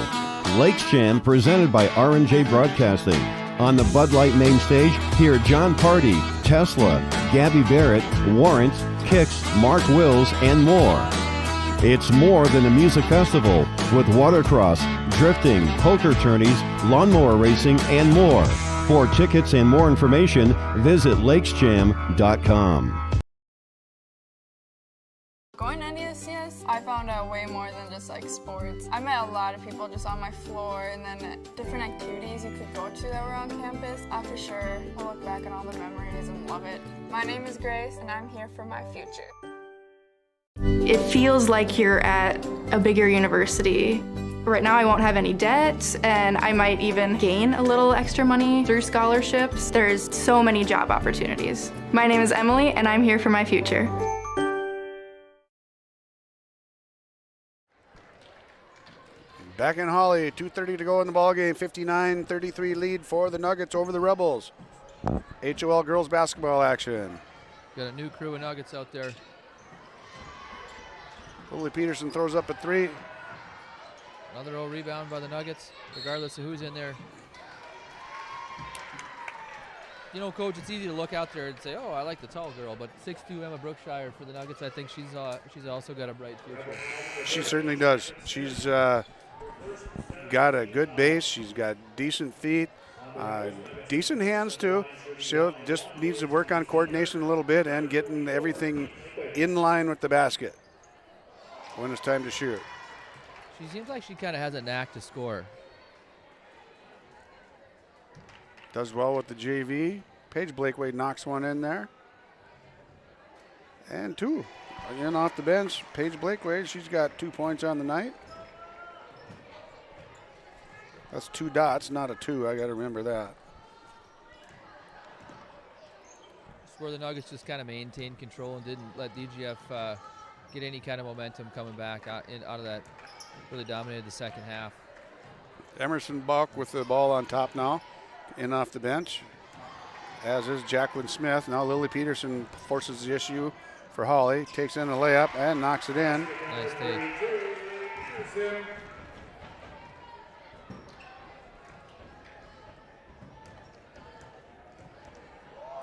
S17: Lakes Jam presented by R&J Broadcasting. On the Bud Light main stage, hear John Party, Tesla, Gabby Barrett, Warrant, Kicks, Mark Wills, and more. It's more than a music festival with watercross, drifting, poker tourneys, lawnmower racing, and more. For tickets and more information, visit lakesjam.com.
S18: Going to NDSCS, I found out way more than just like sports. I met a lot of people just on my floor, and then different activities you could go to that were on campus. I for sure will look back on all the memories and love it. My name is Grace, and I'm here for my future.
S19: It feels like you're at a bigger university. Right now I won't have any debt, and I might even gain a little extra money through scholarships. There's so many job opportunities. My name is Emily, and I'm here for my future.
S5: Back in Hawley, 2:30 to go in the ballgame. 59-33 lead for the Nuggets over the Rebels. HOL girls basketball action.
S20: Got a new crew of Nuggets out there.
S5: Hawley Peterson throws up a 3.
S20: Another old rebound by the Nuggets, regardless of who's in there. You know, Coach, it's easy to look out there and say, oh, I like the tall girl, but 6'2" Emma Brookshire for the Nuggets, I think she's also got a bright future.
S5: She certainly does. She's got a good base. She's got decent feet, decent hands, too. She just needs to work on coordination a little bit and getting everything in line with the basket when it's time to shoot.
S20: She seems like she kind of has a knack to score.
S5: Does well with the JV. Paige Blakeway knocks one in there. And 2. Again off the bench, Paige Blakeway, she's got 2 points on the night. That's 2 dots, not a 2. I got to remember that.
S20: It's where the Nuggets just kind of maintained control and didn't let DGF get any kind of momentum coming back out of that. Really dominated the second half.
S5: Emerson Buck with the ball on top now, in off the bench, as is Jacqueline Smith. Now Lily Peterson forces the issue for Hawley, takes in a layup and knocks it in.
S20: Nice take.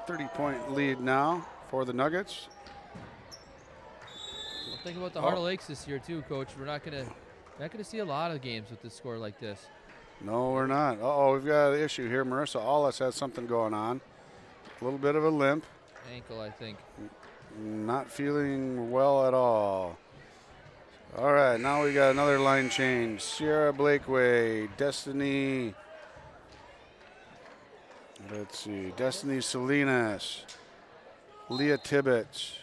S5: 30-point lead now for the Nuggets.
S20: Well, think about the Heart of Lakes this year too, Coach. We're not gonna see a lot of games with this score like this.
S5: No, we're not. Uh-oh, we've got an issue here. Marissa Allis has something going on. A little bit of a limp.
S20: Ankle, I think.
S5: Not feeling well at all. All right, now we got another line change. Sierra Blakeway, Destiny. Let's see. Destiny Salinas, Leah Tibbetts,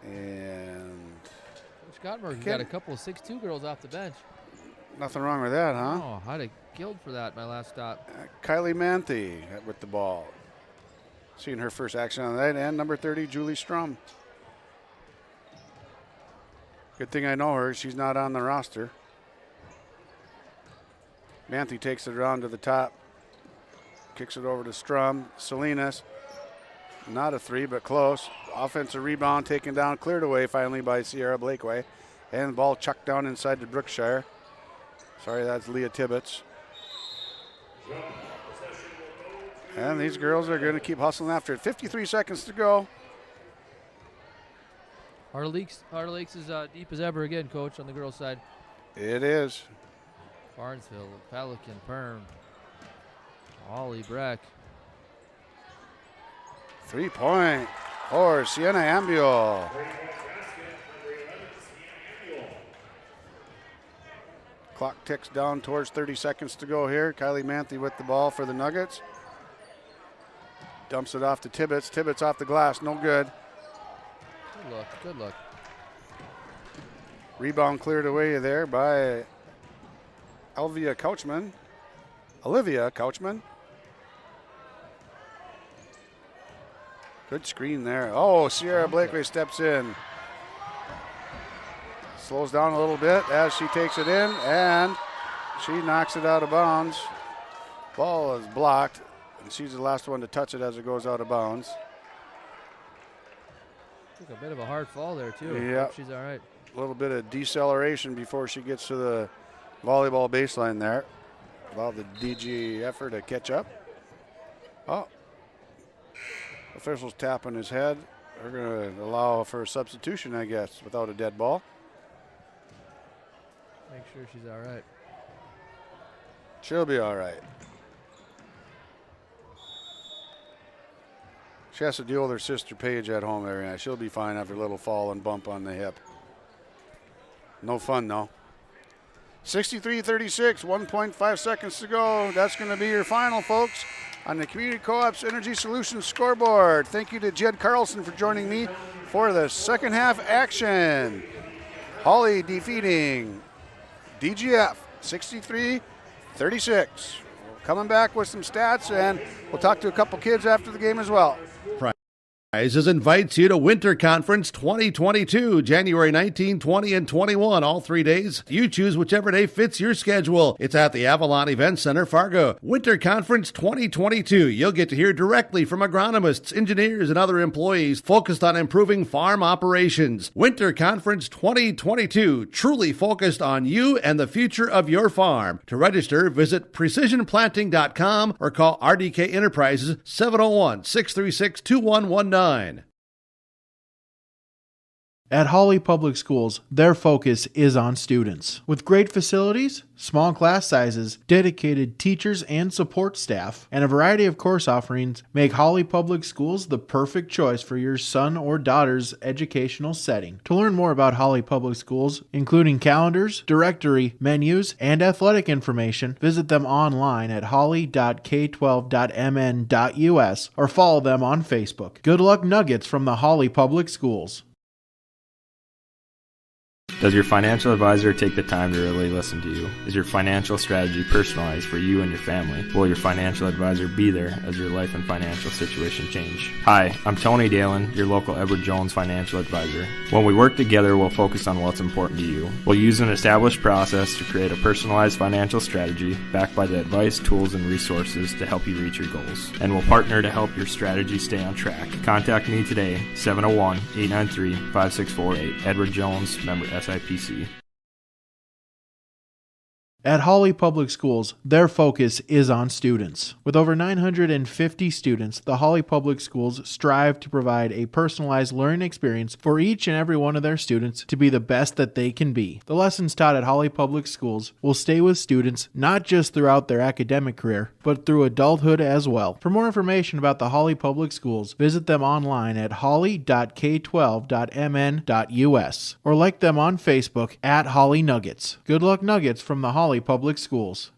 S5: and
S20: Coach Gottberg got a couple of 6'2" girls off the bench.
S5: Nothing wrong with that, huh?
S20: Oh, I'd have killed for that my last stop.
S5: Kylie Manthe with the ball. Seeing her first action on that, and number 30, Julie Strum. Good thing I know her. She's not on the roster. Manthe takes it around to the top. Kicks it over to Strum. Salinas. Not a 3, but close. Offensive rebound taken down, cleared away finally by Sierra Blakeway. And the ball chucked down inside to Brookshire. Sorry, that's Leah Tibbetts. And these girls are going to keep hustling after it. 53 seconds to go.
S20: Heart of Lakes is deep as ever again, Coach, on the girls' side.
S5: It is.
S20: Barnesville, Pelican, Perm, Hawley, Breck.
S5: 3-point for Sienna Ambiol. Clock ticks down towards 30 seconds to go here. Kylie Manthe with the ball for the Nuggets. Dumps it off to Tibbetts. Tibbetts off the glass, no good.
S20: Good look, good look.
S5: Rebound cleared away there by Olivia Couchman. Good screen there. Oh, Sierra Blakeway steps in. slows down a little bit as she takes it in, and she knocks it out of bounds. Ball is blocked, and she's the last one to touch it as it goes out of bounds.
S20: Took a bit of a hard fall there, too.
S5: Yeah.
S20: She's all right.
S5: A little bit of deceleration before she gets to the volleyball baseline there. Allow the DGF to catch up. Oh. Official's tapping his head. They're going to allow for a substitution, I guess, without a dead ball.
S20: Make sure she's all right.
S5: She'll be all right. She has to deal with her sister Paige at home every night. She'll be fine after a little fall and bump on the hip. No fun, though. 63-36, 1.5 seconds to go. That's going to be your final, folks, on the Community Co-op's Energy Solutions scoreboard. Thank you to Jed Carlson for joining me for the second half action. Hawley defeating DGF 63-36. Coming back with some stats, and we'll talk to a couple kids after the game as well.
S2: Prizes invites you to Winter Conference 2022, January 19, 20, and 21, all 3 days. You choose whichever day fits your schedule. It's at the Avalon Event Center, Fargo. Winter Conference 2022. You'll get to hear directly from agronomists, engineers, and other employees focused on improving farm operations. Winter Conference 2022, truly focused on you and the future of your farm. To register, visit precisionplanting.com or call RDK Enterprises 701-636-2119.
S6: At Hawley Public Schools, their focus is on students. With great facilities, small class sizes, dedicated teachers and support staff, and a variety of course offerings, make Hawley Public Schools the perfect choice for your son or daughter's educational setting. To learn more about Hawley Public Schools, including calendars, directory, menus, and athletic information, visit them online at hawley.k12.mn.us or follow them on Facebook. Good luck nuggets from the Hawley Public Schools.
S10: Does your financial advisor take the time to really listen to you? Is your financial strategy personalized for you and your family? Will your financial advisor be there as your life and financial situation change? Hi, I'm Tony Dalen, your local Edward Jones financial advisor. When we work together, we'll focus on what's important to you. We'll use an established process to create a personalized financial strategy backed by the advice, tools, and resources to help you reach your goals. And we'll partner to help your strategy stay on track. Contact me today, 701-893-5648. Edward Jones, member SIPC.
S6: At Hawley Public Schools, their focus is on students. With over 950 students, the Hawley Public Schools strive to provide a personalized learning experience for each and every one of their students to be the best that they can be. The lessons taught at Hawley Public Schools will stay with students not just throughout their academic career, but through adulthood as well. For more information about the Hawley Public Schools, visit them online at hawley.k12.mn.us or like them on Facebook at Hawley Nuggets. Good luck Nuggets from the Hawley Public Schools.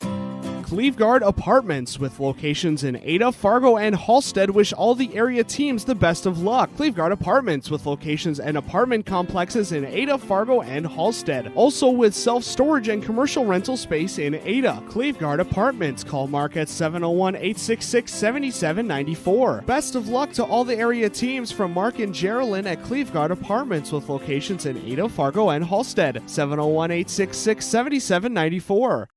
S7: Cleveguard Apartments, with locations in Ada, Fargo, and Halstead, wish all the area teams the best of luck. Cleveguard Apartments, with locations and apartment complexes in Ada, Fargo, and Halstead. Also with self-storage and commercial rental space in Ada. Cleveguard Apartments. Call Mark at 701-866-7794. Best of luck to all the area teams from Mark and Geraldine at Cleveguard Apartments, with locations in Ada, Fargo, and Halstead. 701-866-7794.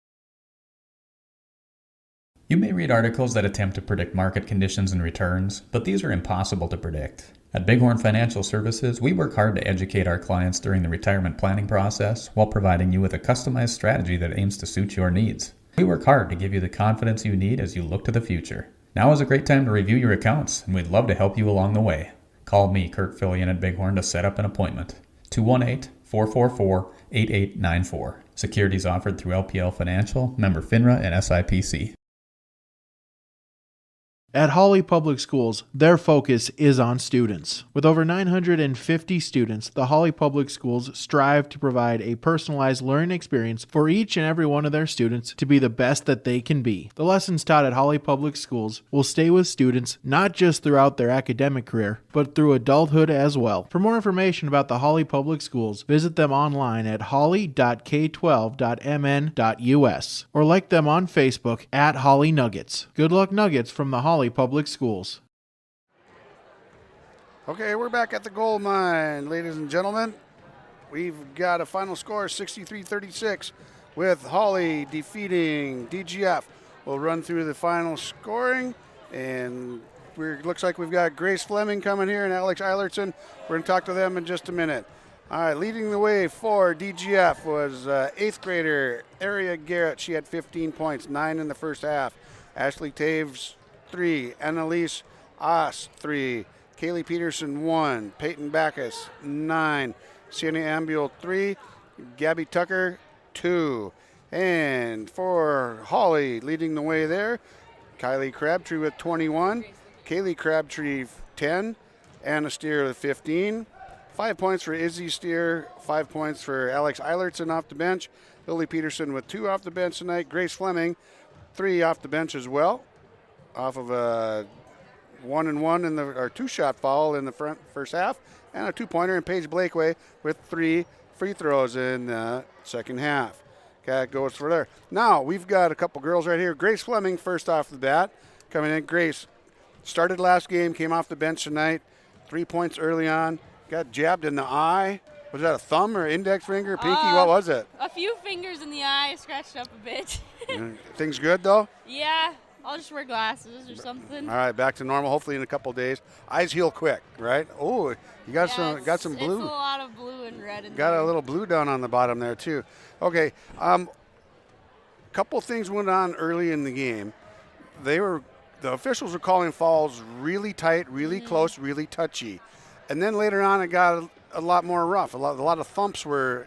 S8: You may read articles that attempt to predict market conditions and returns, but these are impossible to predict. At Bighorn Financial Services, we work hard to educate our clients during the retirement planning process while providing you with a customized strategy that aims to suit your needs. We work hard to give you the confidence you need as you look to the future. Now is a great time to review your accounts, and we'd love to help you along the way. Call me, Kurt Fillion at Bighorn, to set up an appointment. 218-444-8894. Securities offered through LPL Financial, member FINRA and SIPC.
S6: At Hawley Public Schools, their focus is on students. With over 950 students, the Hawley Public Schools strive to provide a personalized learning experience for each and every one of their students to be the best that they can be. The lessons taught at Hawley Public Schools will stay with students not just throughout their academic career, but through adulthood as well. For more information about the Hawley Public Schools, visit them online at hawley.k12.mn.us or like them on Facebook at Hawley Nuggets. Good luck Nuggets from the Hawley Public Schools.
S5: Okay, we're back at the gold mine, ladies and gentlemen. We've got a final score, 63-36, with Hawley defeating DGF. We'll run through the final scoring, and looks like we've got Grace Fleming coming here and Alex Eilertson. We're going to talk to them in just a minute. All right, leading the way for DGF was 8th grader Aria Garrett. She had 15 points, 9 in the first half. Ashley Taves, 3. Annalise Oss, 3. Kaylee Peterson, 1. Peyton Backus, 9. Sienna Ambule, 3. Gabby Tucker, 2. And for Hawley, leading the way there, Kylie Crabtree with 21. Kaylee Crabtree, 10. Anna Steer with 15. 5 points for Izzy Steer. 5 points for Alex Eilertson off the bench. Lily Peterson with 2 off the bench tonight. Grace Fleming, 3 off the bench as well, off of a 1-and-1 or 2-shot foul in the first half, and a 2-pointer. And Paige Blakeway with 3 free throws in the second half. Okay, goes for there. Now we've got a couple girls right here. Grace Fleming first off the bat, coming in. Grace started last game, came off the bench tonight. 3 points early on. Got jabbed in the eye. Was that a thumb or index finger, pinky? What was it?
S21: A few fingers in the eye, scratched up a bit.
S5: Things good though?
S21: Yeah, I'll just wear glasses or something.
S5: All right, back to normal. Hopefully in a couple days. Eyes heal quick, right? Oh, you got some blue.
S21: It's a lot of blue and red in
S5: Got
S21: there.
S5: a little blue down on the bottom there too. Okay, couple things went on early in the game. The officials were calling fouls really tight, really close, really touchy, and then later on it got a lot more rough. A lot of thumps were,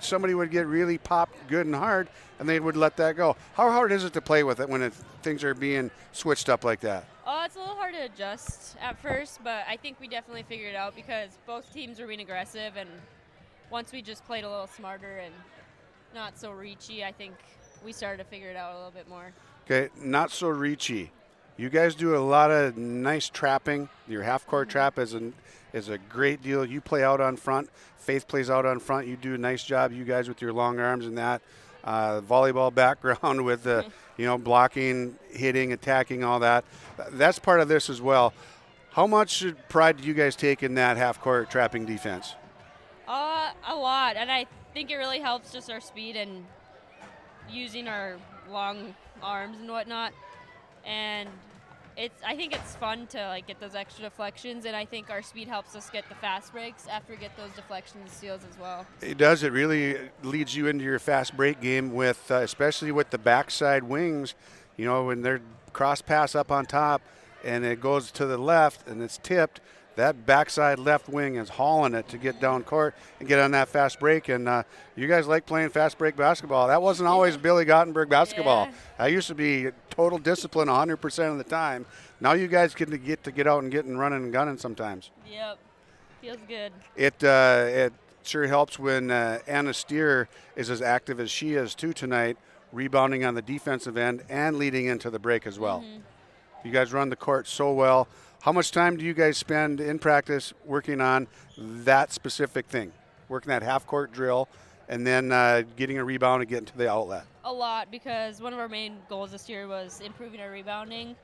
S5: somebody would get really popped good and hard, and they would let that go. How hard is it to play with it when things are being switched up like that?
S21: Oh, it's a little hard to adjust at first, but I think we definitely figured it out because both teams were being aggressive, and once we just played a little smarter and not so reachy, I think we started to figure it out a little bit more.
S5: Okay, not so reachy. You guys do a lot of nice trapping. Your half-court trap is a great deal. You play out on front. Faith plays out on front. You do a nice job, you guys, with your long arms and that. Volleyball background with the, blocking, hitting, attacking, all that. That's part of this as well. How much pride do you guys take in that half-court trapping defense?
S21: A lot, and I think it really helps just our speed and using our long arms and whatnot. And I think it's fun to get those extra deflections, and I think our speed helps us get the fast breaks after we get those deflections and steals as well.
S5: It does. It really leads you into your fast break game with, especially with the backside wings. When they're cross pass up on top and it goes to the left and it's tipped, that backside left wing is hauling it to get down court and get on that fast break. And you guys like playing fast break basketball. That wasn't always Billy Gottenberg basketball.
S21: Yeah.
S5: That used to be total discipline 100% of the time. Now you guys get out and get and running and gunning sometimes.
S21: Yep. Feels good.
S5: It sure helps when Anna Steer is as active as she is too tonight, rebounding on the defensive end and leading into the break as well. You guys run the court so well. How much time do you guys spend in practice working on that specific thing, working that half-court drill, and then getting a rebound and getting to the outlet?
S21: A lot, because one of our main goals this year was improving our rebounding.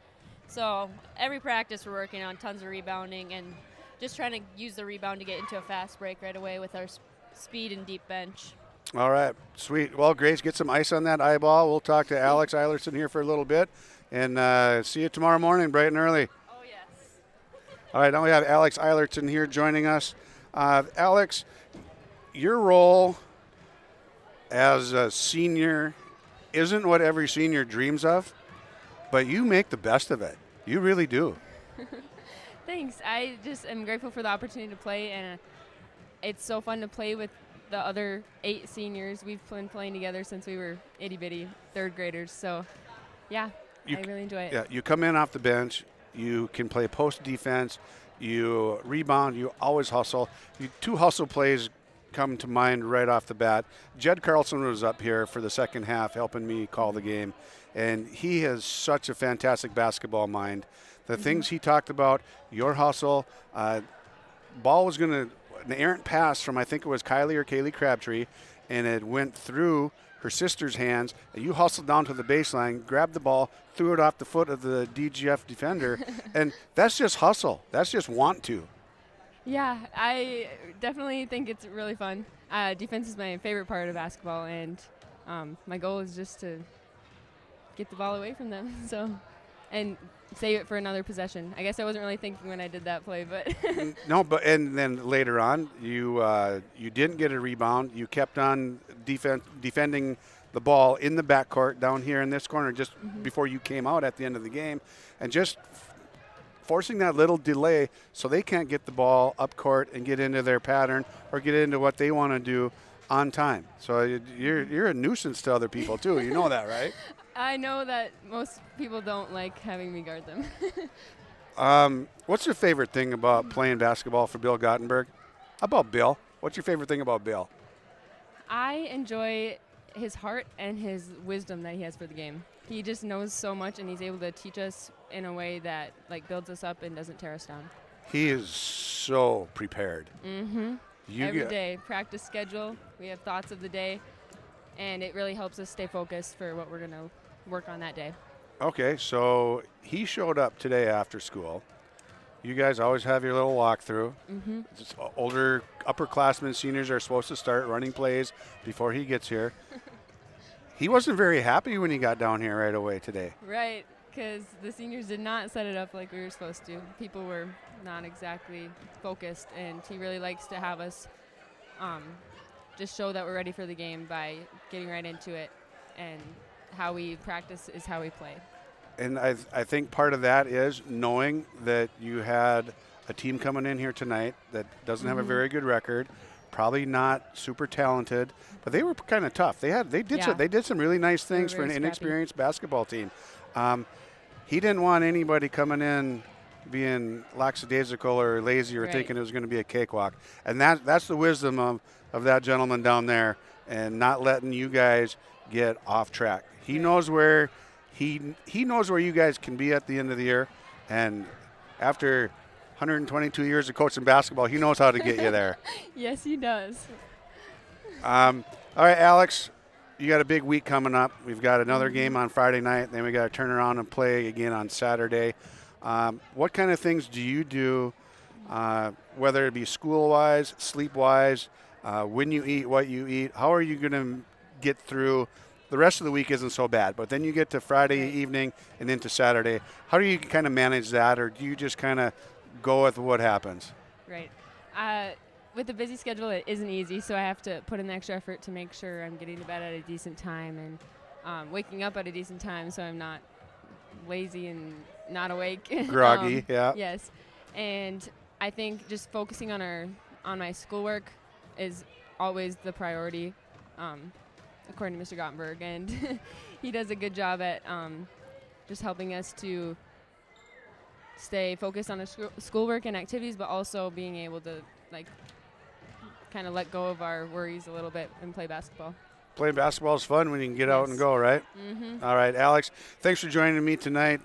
S21: So every practice we're working on tons of rebounding and just trying to use the rebound to get into a fast break right away with our speed and deep bench.
S5: All right, sweet. Well, Grace, get some ice on that eyeball. We'll talk to Alex Eilertson here for a little bit, and see you tomorrow morning bright and early. All right, now we have Alex Eilertson here joining us. Alex, your role as a senior isn't what every senior dreams of, but you make the best of it. You really do.
S22: Thanks. I just am grateful for the opportunity to play, and it's so fun to play with the other 8 seniors. We've been playing together since we were itty-bitty third graders, so yeah, I really enjoy it.
S5: Yeah, you come in off the bench. You can play post defense. You rebound. You always hustle. 2 hustle plays come to mind right off the bat. Jed Carlson was up here for the second half helping me call the game, and he has such a fantastic basketball mind. The things he talked about, your hustle, ball was going to, an errant pass from I think it was Kylie or Kaylee Crabtree, and it went through her sister's hands. You hustled down to the baseline, grabbed the ball, threw it off the foot of the DGF defender, and that's just hustle. That's just want to.
S22: Yeah, I definitely think it's really fun. Defense is my favorite part of basketball, and my goal is just to get the ball away from them. So, and save it for another possession. I guess I wasn't really thinking when I did that play, but
S5: No, but and then later on, you didn't get a rebound. You kept on defending the ball in the backcourt down here in this corner just before you came out at the end of the game, and just forcing that little delay so they can't get the ball up court and get into their pattern or get into what they want to do on time. So you're a nuisance to other people too. You know that, right?
S22: I know that most people don't like having me guard them.
S5: What's your favorite thing about playing basketball for Bill Gottenberg? How about Bill? What's your favorite thing about Bill?
S22: I enjoy his heart and his wisdom that he has for the game. He just knows so much, and he's able to teach us in a way that builds us up and doesn't tear us down.
S5: He is so prepared.
S22: Every day, practice schedule. We have thoughts of the day, and it really helps us stay focused for what we're going to work on that day.
S5: Okay, so he showed up today after school. You guys always have your little walkthrough. Just older upperclassmen, seniors are supposed to start running plays before he gets here. He wasn't very happy when he got down here right away today.
S22: Right, because the seniors did not set it up like we were supposed to. People were not exactly focused, and he really likes to have us just show that we're ready for the game by getting right into it, and how we practice is how we play.
S5: And I think part of that is knowing that you had a team coming in here tonight that doesn't have a very good record, probably not super talented, but they were kind of tough. They did some really nice things for an inexperienced basketball team. He didn't want anybody coming in being lackadaisical or lazy or thinking it was going to be a cakewalk. And that's the wisdom of that gentleman down there, and not letting you guys get off track. He knows where he knows where you guys can be at the end of the year, and after 122 years of coaching basketball, he knows how to get you there.
S22: Yes, he does.
S5: All right, Alex, you got a big week coming up. We've got another game on Friday night, then we got to turn around and play again on Saturday. What kind of things do you do, whether it be school-wise, sleep-wise, when you eat, what you eat? How are you going to get through? The rest of the week isn't so bad, but then you get to Friday evening and into Saturday. How do you kind of manage that, or do you just kind of go with what happens?
S22: Right. With the busy schedule, it isn't easy, so I have to put in the extra effort to make sure I'm getting to bed at a decent time and waking up at a decent time so I'm not lazy and not awake.
S5: Groggy, yeah.
S22: Yes. And I think just focusing on my schoolwork is always the priority, according to Mr. Gottenberg, and he does a good job at just helping us to stay focused on our schoolwork and activities, but also being able to kind of let go of our worries a little bit and play basketball.
S5: Playing basketball is fun when you can get out and go, right? All right, Alex, thanks for joining me tonight.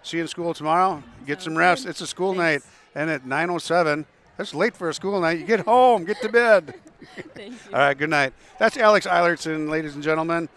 S5: See you in school tomorrow. Get some rest. It's a school night, and at 9:07, that's late for a school night. You get home, get to bed.
S22: Thank you.
S5: All right, good night. That's Alex Eilertson, ladies and gentlemen,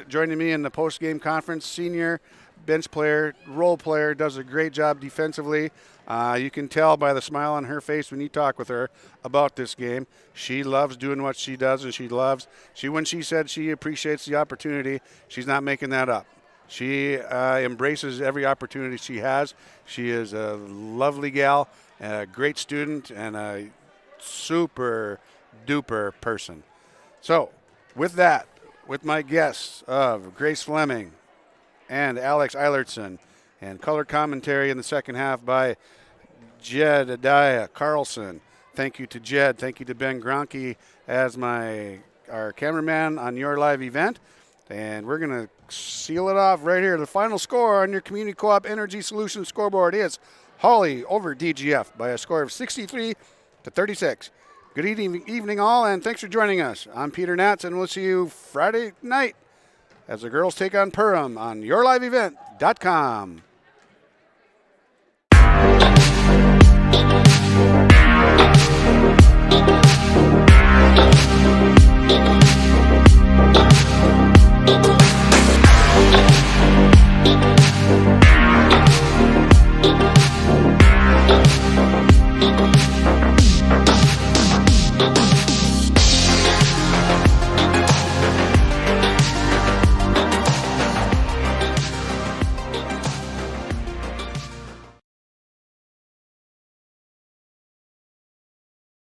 S5: joining me in the post-game conference. Senior, bench player, role player, does a great job defensively. You can tell by the smile on her face when you talk with her about this game. She loves doing what she does, and when she said she appreciates the opportunity, she's not making that up. She embraces every opportunity she has. She is a lovely gal, a great student, and a super duper person. So with that, with my guests of Grace Fleming and Alex Eilertson, and color commentary in the second half by Jedediah Carlson. Thank you to Jed. Thank you to Ben Gronke as our cameraman on your live event. And we're going to seal it off right here. The final score on your Community Co-op Energy Solutions scoreboard is Hawley over DGF by a score of 63-36. Good evening all, and thanks for joining us. I'm Peter Natz, and we'll see you Friday night as the girls take on Perham on yourliveevent.com.